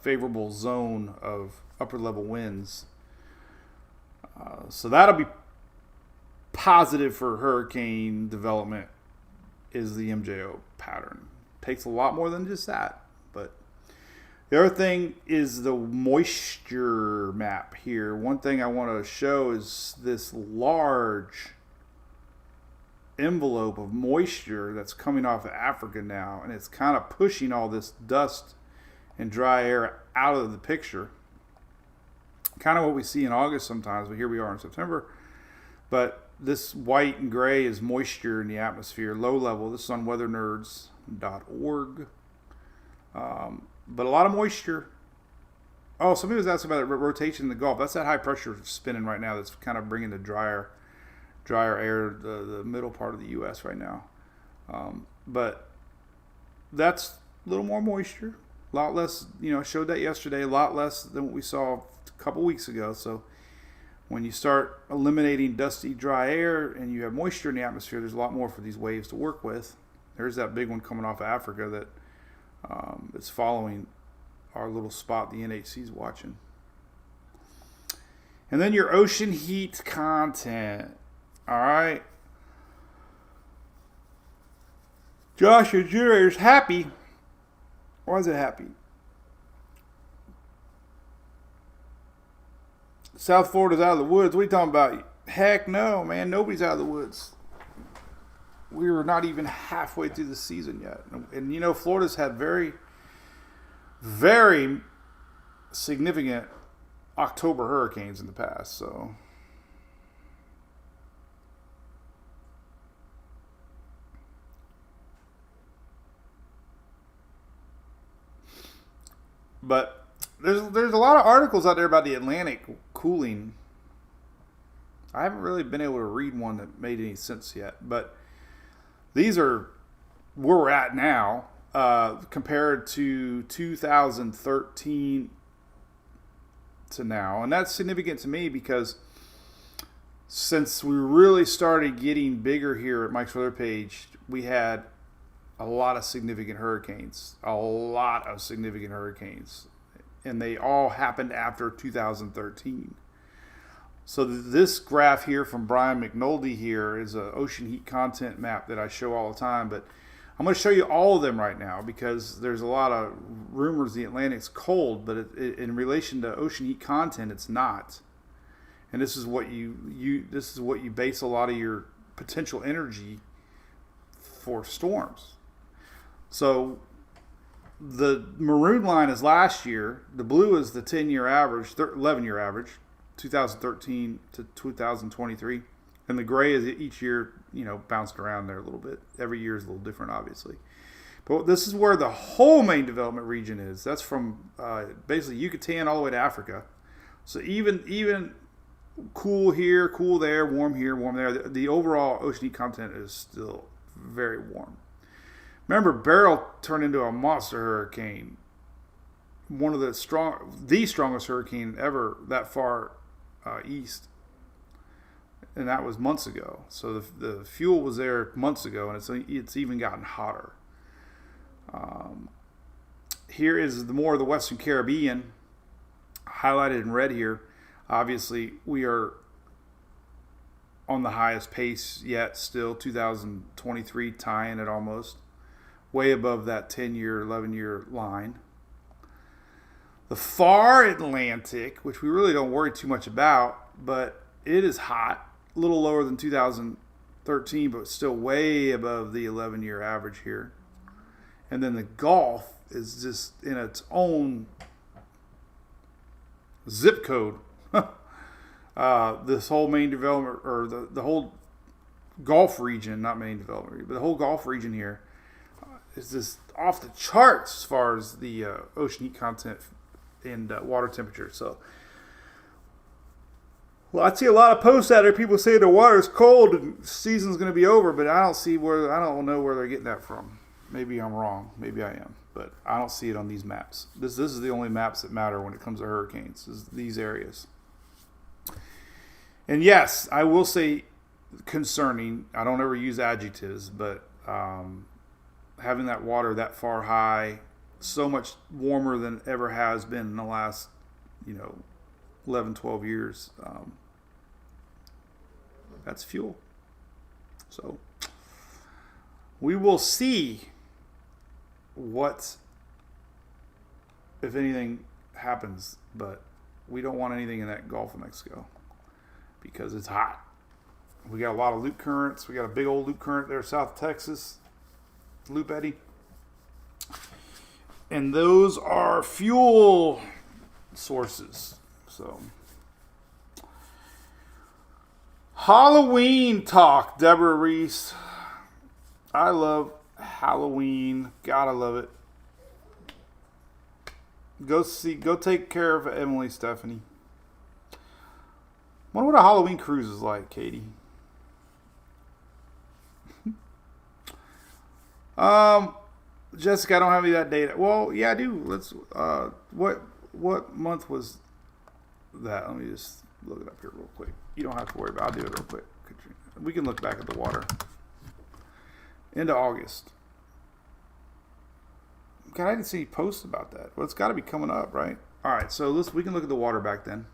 favorable zone of upper level winds. So that'll be positive for hurricane development, is the MJO pattern. Takes a lot more than just that. But the other thing is the moisture map here. One thing I want to show is this large envelope of moisture that's coming off of Africa now, and it's kind of pushing all this dust and dry air out of the picture. Kind of what we see in August sometimes, but here we are in September. But this white and gray is moisture in the atmosphere, low level. This is on weathernerds.org. But a lot of moisture. Oh, somebody was asking about the rotation in the Gulf. That's that high pressure spinning right now that's kind of bringing the drier air, the middle part of the U.S. right now. But that's a little more moisture. A lot less, showed that yesterday, a lot less than what we saw a couple weeks ago. So when you start eliminating dusty, dry air and you have moisture in the atmosphere, there's a lot more for these waves to work with. There's that big one coming off of Africa that is following our little spot the NHC is watching. And then your ocean heat content. All right. Josh, your generator's happy. Why is it happy? South Florida's out of the woods. What are you talking about? Heck no, man. Nobody's out of the woods. We were not even halfway through the season yet. And Florida's had very, very significant October hurricanes in the past, so. But there's a lot of articles out there about the Atlantic cooling. I haven't really been able to read one that made any sense yet, but these are where we're at now compared to 2013 to now. And that's significant to me because since we really started getting bigger here at Mike's Weather Page, we had a lot of significant hurricanes. And they all happened after 2013. So this graph here from Brian McNulty here is an ocean heat content map that I show all the time. But I'm going to show you all of them right now because there's a lot of rumors the Atlantic's cold, but in relation to ocean heat content, it's not. And this is what you base a lot of your potential energy for storms. So the maroon line is last year. The blue is the 10-year average, 11-year average, 2013 to 2023. And the gray is each year, bounced around there a little bit. Every year is a little different, obviously. But this is where the whole main development region is. That's from basically Yucatan all the way to Africa. So even cool here, cool there, warm here, warm there. The overall ocean heat content is still very warm. Remember, Beryl turned into a monster hurricane. One of the strongest hurricane ever that far east. And that was months ago. So the fuel was there months ago, and it's even gotten hotter. Here is more of the Western Caribbean, highlighted in red here. Obviously, we are on the highest pace yet still, 2023, tying it almost. Way above that 10-year, 11-year line. The far Atlantic, which we really don't worry too much about, but it is hot. A little lower than 2013, but still way above the 11-year average here. And then the Gulf is just in its own zip code. This whole main development, or the whole Gulf region, not main development, but the whole Gulf region here is just off the charts as far as the ocean heat content and water temperature. So, well, I see a lot of posts out there. People say the water's cold and the season's going to be over, but I don't know where they're getting that from. Maybe I'm wrong. Maybe I am, but I don't see it on these maps. This is the only maps that matter when it comes to hurricanes, is these areas. And yes, I will say concerning. I don't ever use adjectives, but having that water that far high, so much warmer than it ever has been in the last, 11, 12 years, that's fuel. So we will see what, if anything, happens, but we don't want anything in that Gulf of Mexico because it's hot. We got a lot of loop currents. We got a big old loop current there, South Texas, loop eddy. And those are fuel sources. So, Halloween talk, Deborah Reese. I love Halloween. Gotta love it. Go take care of Emily, Stephanie. Wonder what a Halloween cruise is like, Katie. Jessica, I don't have any of that data. Well, yeah, I do. Let's. What month was that? Let me just look it up here real quick. You don't have to worry about it. I'll do it real quick. We can look back at the water. Into August. God, I didn't see any posts about that. Well, it's got to be coming up, right? All right, so we can look at the water back then.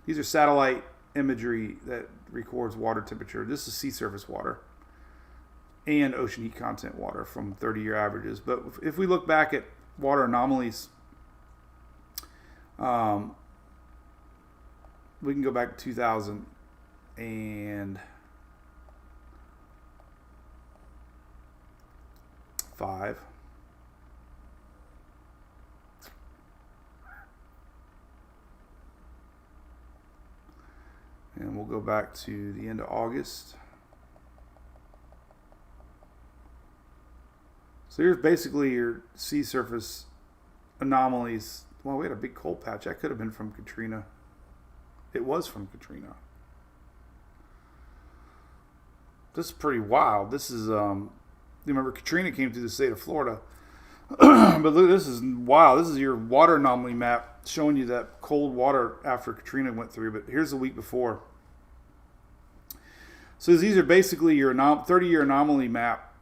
These are satellite imagery that records water temperature. This is sea surface water and ocean heat content water from 30-year averages. But if we look back at water anomalies, we can go back to 2005. And we'll go back to the end of August. So here's basically your sea surface anomalies. Well, we had a big cold patch. That could have been from Katrina. It was from Katrina. This is pretty wild. This is, you remember Katrina came through the state of Florida. But look, this is wild. This is your water anomaly map showing you that cold water after Katrina went through. But here's the week before. So these are basically your 30-year anomaly map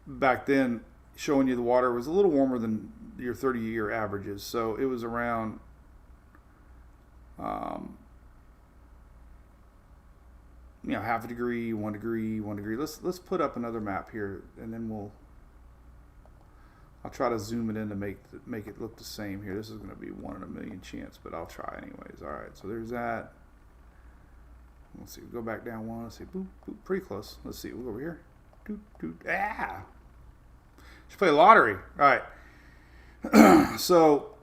back then, showing you the water was a little warmer than your 30-year averages. So it was around half a degree, 1 degree, 1 degree. Let's put up another map here, and then I'll try to zoom it in to make it look the same here. This is going to be 1 in a million chance, but I'll try anyways. All right, so there's that. Let's see. We'll go back down one. Let's see. Boop, boop, pretty close. Let's see. We'll go over here. Doot, doot. Ah! Should play lottery. All right. So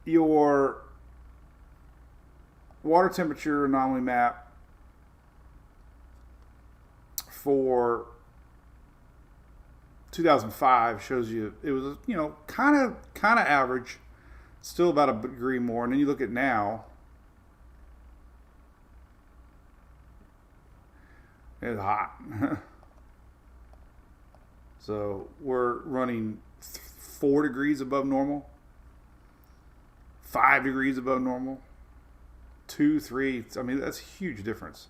your water temperature anomaly map for 2005 shows you it was kind of average, still about a degree more, and then you look at now. It's hot. So we're running 4 degrees above normal, 5 degrees above normal, 2, 3. I mean, that's a huge difference.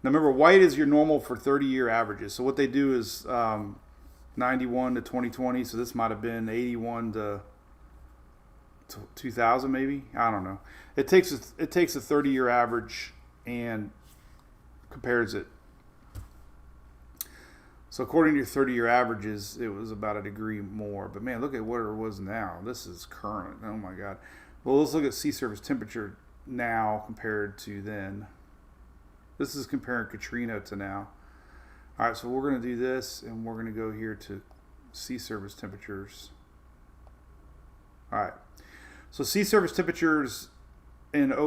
Now remember, white is your normal for 30-year averages. So what they do is 91 to 2020. So this might have been 81 to 2000, maybe. I don't know. It takes a 30-year average and compares it. So according to your 30-year averages, it was about a degree more. But man, look at what it was now. This is current. Oh my God. Well, let's look at sea surface temperature now compared to then. This is comparing Katrina to now. All right, so we're going to do this, and we're going to go here to sea surface temperatures. All right. So sea surface temperatures in it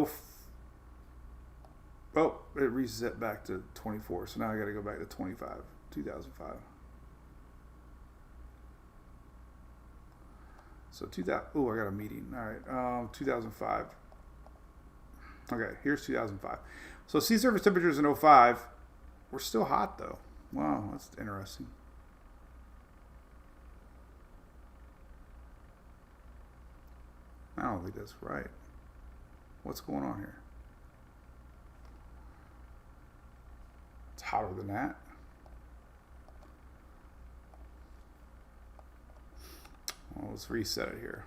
reset back to 24. So now I got to go back to 2005. So 2000. Oh, I got a meeting. All right. 2005. Okay, here's 2005. So sea surface temperatures in 05 were still hot though. Wow, that's interesting. I don't think that's right. What's going on here? It's hotter than that. Well, let's reset it here.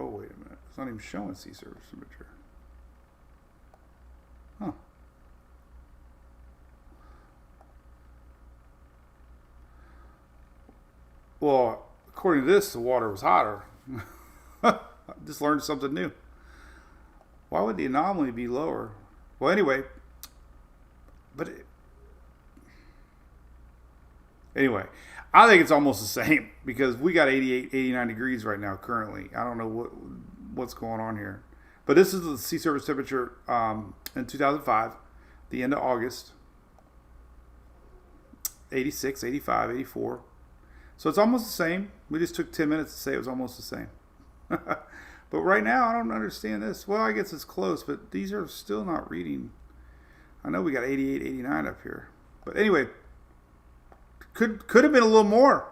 Oh, wait a minute. It's not even showing sea surface temperature. Huh. Well, according to this, the water was hotter. I just learned something new. Why would the anomaly be lower? Well, anyway, anyway, I think it's almost the same because we got 88, 89 degrees right now currently. I don't know what's going on here. But this is the sea surface temperature in 2005, the end of August. 86, 85, 84. So it's almost the same. We just took 10 minutes to say it was almost the same. But right now, I don't understand this. Well, I guess it's close, but these are still not reading. I know we got 88, 89 up here. But anyway, could have been a little more.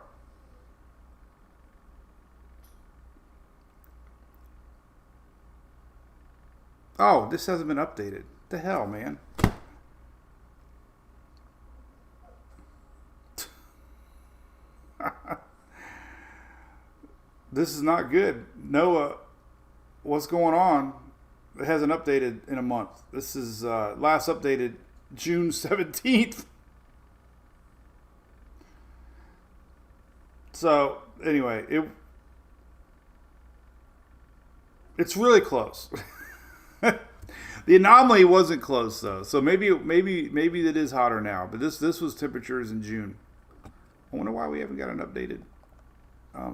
Oh, this hasn't been updated. The hell, man. This is not good. NOAA, what's going on? It hasn't updated in a month. This is last updated June 17th. So anyway, it's really close. The anomaly wasn't close though, so maybe it is hotter now. But this was temperatures in June. I wonder why we haven't got an updated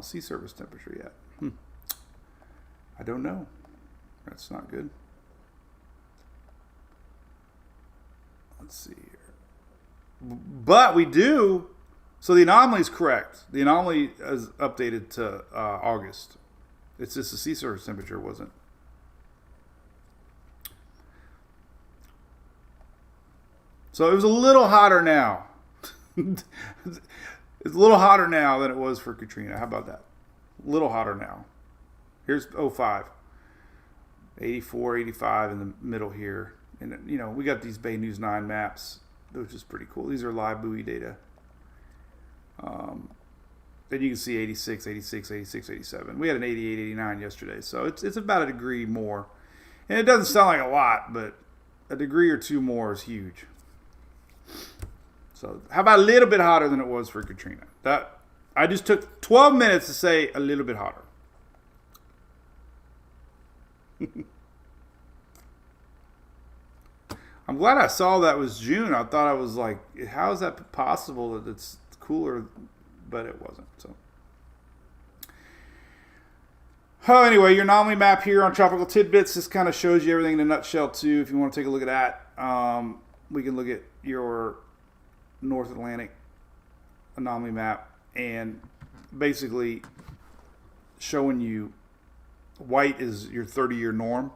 sea surface temperature yet. I don't know. That's not good. Let's see here. But we do. So the anomaly is correct. The anomaly is updated to August. It's just the sea surface temperature wasn't. So it was a little hotter now. It's a little hotter now than it was for Katrina. How about that? A little hotter now. Here's 05. 84, 85 in the middle here. And, you know, we got these Bay News 9 maps, which is pretty cool. These are live buoy data. Then you can see 86, 86, 86, 87. We had an 88, 89 yesterday. So it's about a degree more. And it doesn't sound like a lot, but a degree or two more is huge. So how about a little bit hotter than it was for Katrina? That I just took 12 minutes to say a little bit hotter. I'm glad I saw that was June. I thought I was like, how is that possible that it's cooler? But it wasn't. So, anyway, your anomaly map here on Tropical Tidbits. This kind of shows you everything in a nutshell too. If you want to take a look at that, we can look at your North Atlantic anomaly map and basically showing you white is your 30-year norm.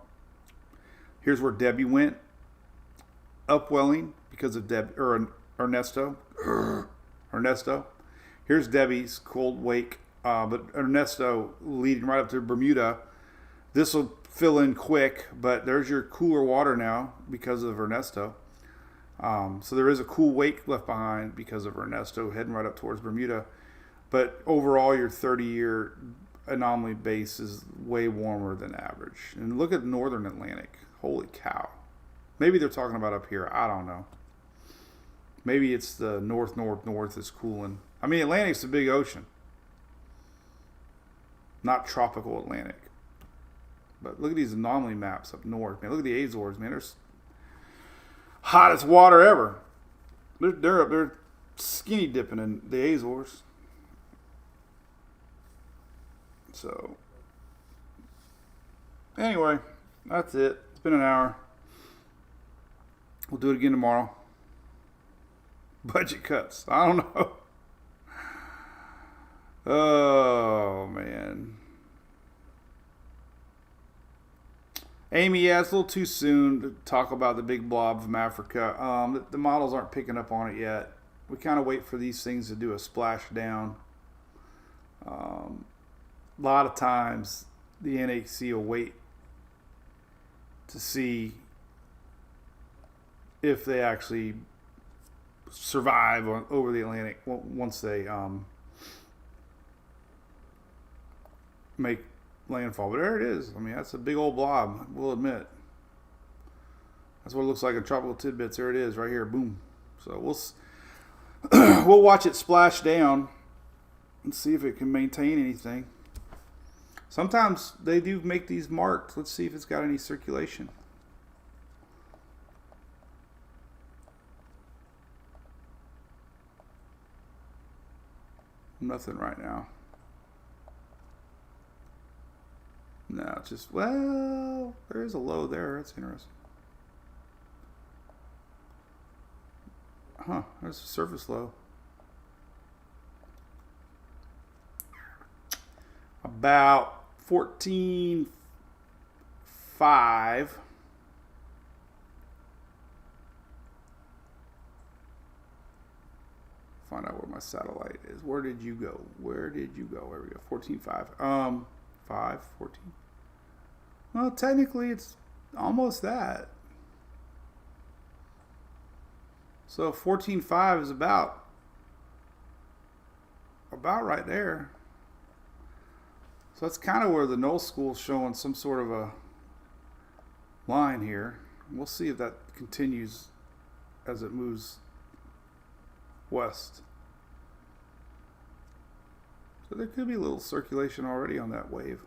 Here's where Debbie went. Upwelling because of Ernesto. Here's Debbie's cold wake, but Ernesto leading right up to Bermuda. This will fill in quick, but there's your cooler water now because of Ernesto. So there is a cool wake left behind because of Ernesto heading right up towards Bermuda. But overall, your 30-year anomaly base is way warmer than average. And look at Northern Atlantic. Holy cow. Maybe they're talking about up here. I don't know. Maybe it's the north is cooling. I mean, Atlantic's a big ocean. Not tropical Atlantic. But look at these anomaly maps up north. Man, look at the Azores, man. There's hottest water ever. They're skinny dipping in the Azores. So, anyway, that's it. It's been an hour. We'll do it again tomorrow. Budget cuts. I don't know. Oh, man. Amy, yeah, it's a little too soon to talk about the big blob from Africa. The models aren't picking up on it yet. We kind of wait for these things to do a splash down. A lot of times the NHC will wait to see if they actually survive over the Atlantic once they make landfall. But there it is. I mean, that's a big old blob, we'll admit. That's what it looks like in Tropical Tidbits. There it is, right here. Boom. So we'll watch it splash down. and see if it can maintain anything. Sometimes they do make these marked. Let's see if it's got any circulation. Nothing right now. No, it's just, well, there is a low there. That's interesting. Huh, there's a surface low. About 14.5. Find out where my satellite is. Where did you go? Where did you go? There we go. 14.5. 14. Well, technically it's almost that. So 14.5 is about right there. So that's kind of where the null school's showing some sort of a line here. We'll see if that continues as it moves west. So there could be a little circulation already on that wave.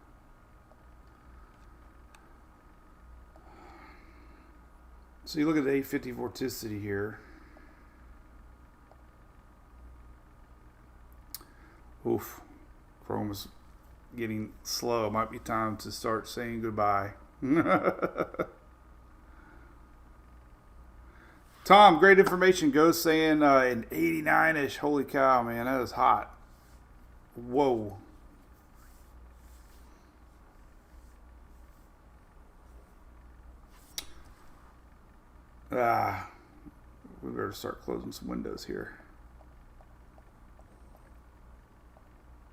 So you look at the 850 vorticity here. Oof, Chrome is getting slow. Might be time to start saying goodbye. Tom, great information. Goes saying an 89-ish. Holy cow, man, that is hot. Whoa. We better start closing some windows here.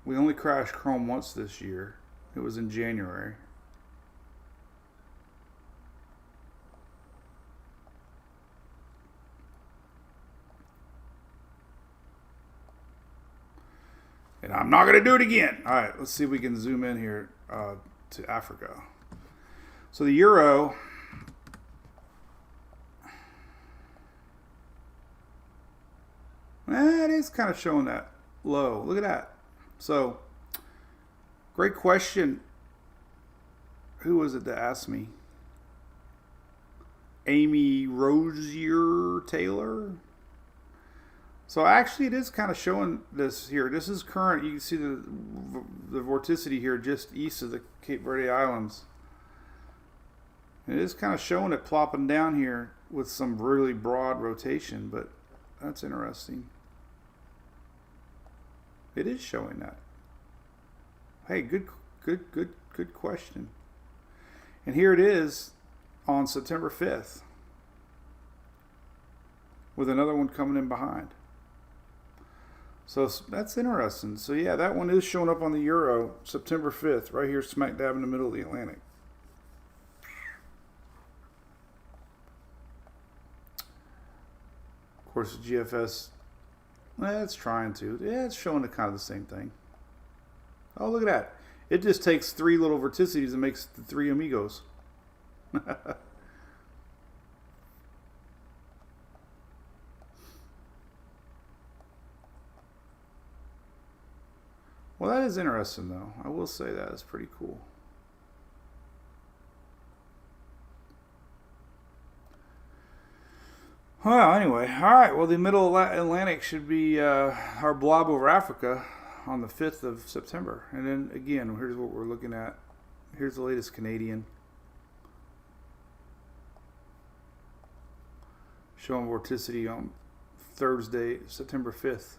We only crashed Chrome once this year. It was in January. And I'm not going to do it again. All right, let's see if we can zoom in here to Africa. So the euro, it is kind of showing that low. Look at that. So, great question. Who was it that asked me? Amy Rosier Taylor. So actually it is kind of showing this here. This is current. You can see the vorticity here just east of the Cape Verde Islands. And it is kind of showing it plopping down here with some really broad rotation, but that's interesting. It is showing that. Hey, good question. And here it is on September 5th with another one coming in behind. So that's interesting. So yeah, that one is showing up on the euro September 5th, right here smack dab in the middle of the Atlantic. Of course, the GFS, it's trying to. Yeah, it's showing kind of the same thing. Oh, look at that. It just takes three little vorticities and makes the three amigos. Well, that is interesting, though. I will say that is pretty cool. Well, anyway, all right. Well, the middle Atlantic should be our blob over Africa on the 5th of September. And then, again, here's what we're looking at. Here's the latest Canadian. Showing vorticity on Thursday, September 5th.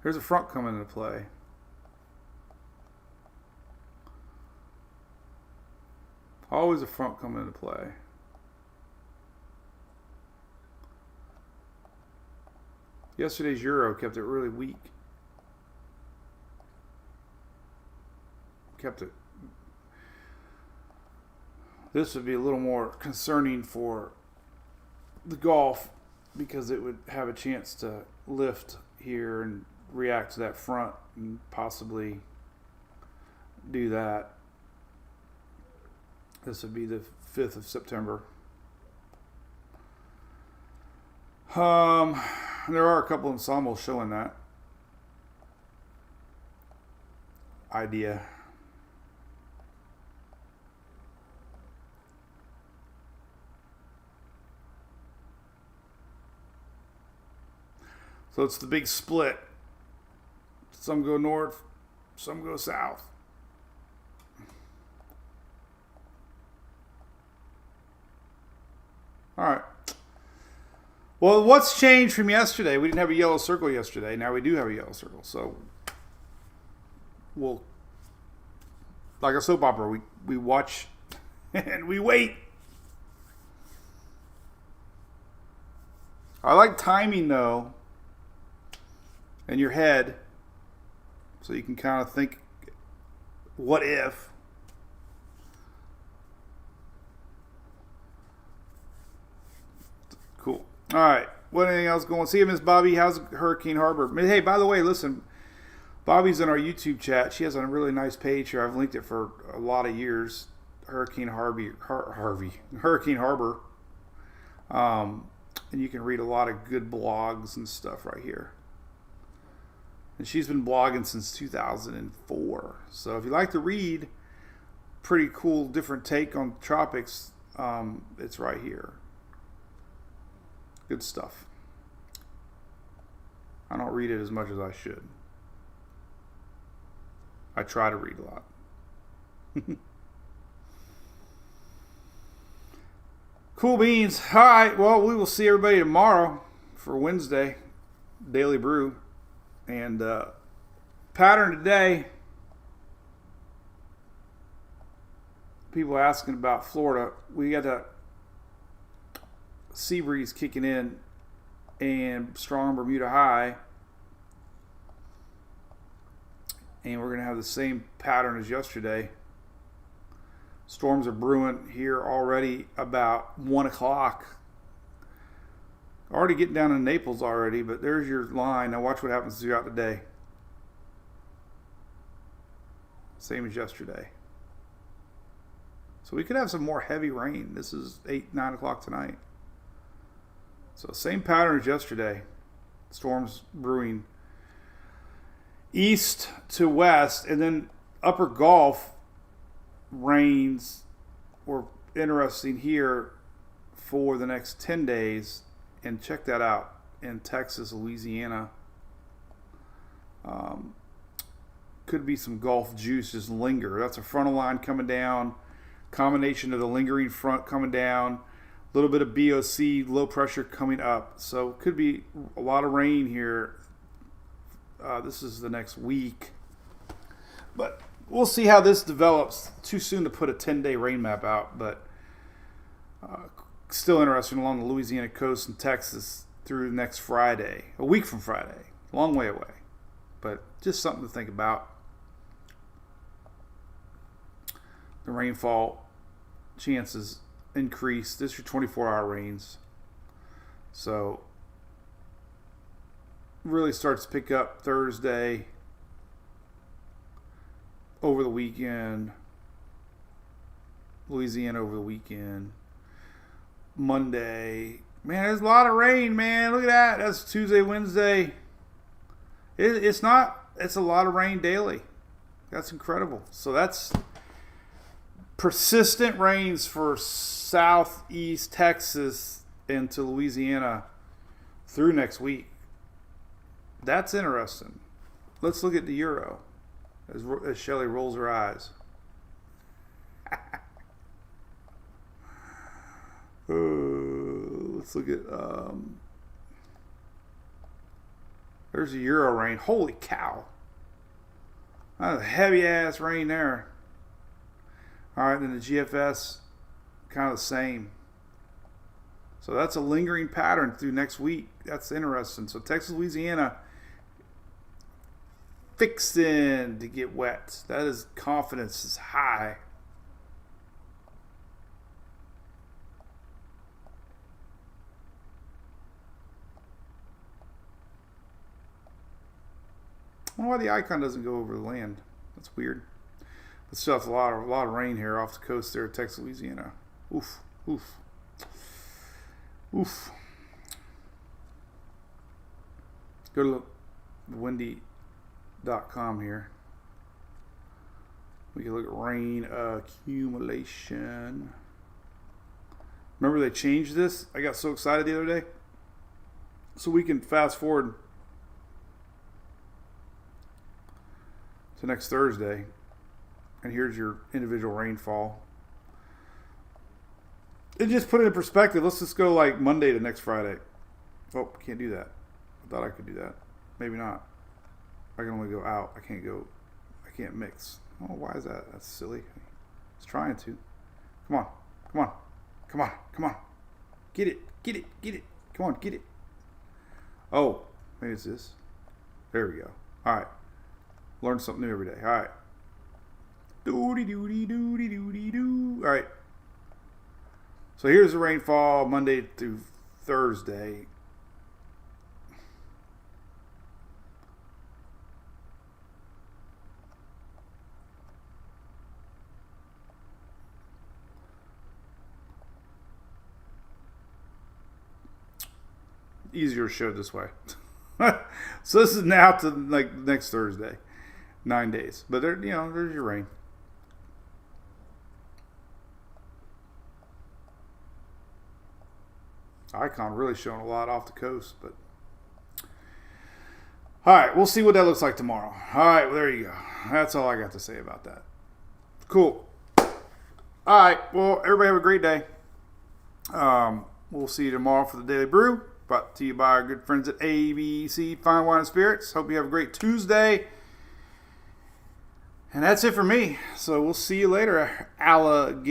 Here's a front coming into play. Always a front coming into play. Yesterday's euro kept it really weak. Kept it. This would be a little more concerning for the Gulf because it would have a chance to lift here and react to that front and possibly do that. This would be the 5th of September. There are a couple ensembles showing that idea. So it's the big split. Some go north, some go south. All right. Well, what's changed from yesterday? We didn't have a yellow circle yesterday. Now we do have a yellow circle. So we'll, like a soap opera, we watch and we wait. I like timing, though, in your head, so you can kind of think, what if? Cool. All right. What, anything else going on? See you, Miss Bobby. How's Hurricane Harbor? Hey, by the way, listen, Bobby's in our YouTube chat. She has a really nice page here. I've linked it for a lot of years. Hurricane Harbor. And you can read a lot of good blogs and stuff right here. And she's been blogging since 2004. So if you like to read, pretty cool, different take on tropics, it's right here. Good stuff. I don't read it as much as I should. I try to read a lot. Cool beans. All right. Well, we will see everybody tomorrow for Wednesday Daily Brew. And pattern today, people asking about Florida. We got that sea breeze kicking in and strong Bermuda high. And we're going to have the same pattern as yesterday. Storms are brewing here already about 1 o'clock. Already getting down in Naples already, but there's your line. Now watch what happens throughout the day. Same as yesterday. So we could have some more heavy rain. This is 8, 9 o'clock tonight. So same pattern as yesterday. Storms brewing east to west, and then upper Gulf rains were interesting here for the next 10 days. And check that out in Texas, Louisiana. Could be some Gulf juice just linger. That's a frontal line coming down. Combination of the lingering front coming down. A little bit of BOC, low pressure coming up. So could be a lot of rain here. This is the next week. But we'll see how this develops. Too soon to put a 10-day rain map out, but still interesting along the Louisiana coast and Texas through next Friday. A week from Friday. Long way away. But just something to think about. The rainfall chances increase. This is your 24-hour rains. So really starts to pick up Thursday, over the weekend. Louisiana over the weekend. Monday. Man, there's a lot of rain, man. Look at that. That's Tuesday, Wednesday. It's a lot of rain daily. That's incredible. So that's persistent rains for southeast Texas into Louisiana through next week. That's interesting. Let's look at the euro as Shelley rolls her eyes. Let's look at there's a euro rain. Holy cow. That's a heavy ass rain there. Alright, then the GFS kind of the same. So that's a lingering pattern through next week. That's interesting. So Texas, Louisiana fixing to get wet. That is, confidence is high. I wonder why the icon doesn't go over the land. That's weird. But still, it's a lot of rain here off the coast there, Texas, Louisiana. Oof, oof, oof. Go to windy.com here. We can look at rain accumulation. Remember they changed this? I got so excited the other day. So we can fast forward to next Thursday. And here's your individual rainfall. And just put it in perspective. Let's just go like Monday to next Friday. Oh, can't do that. I thought I could do that. Maybe not. I can only go out. I can't mix. Oh, why is that? That's silly. It's trying to. Come on. Come on. Come on. Come on. Get it. Get it. Get it. Come on. Get it. Oh, maybe it's this. There we go. All right. Learn something new every day. All right. Doody doody doody doody doo. All right. So here's the rainfall Monday through Thursday. Easier show this way. So this is now to like next Thursday, 9 days. But there, there's your rain. Icon really showing a lot off the coast, but all right, we'll see what that looks like tomorrow. All right, well, there you go. That's all I got to say about that. Cool. All right, well, everybody have a great day. We'll see you tomorrow for the Daily Brew. Brought to you by our good friends at ABC Fine Wine and Spirits. Hope you have a great Tuesday. And that's it for me. So we'll see you later, alligator.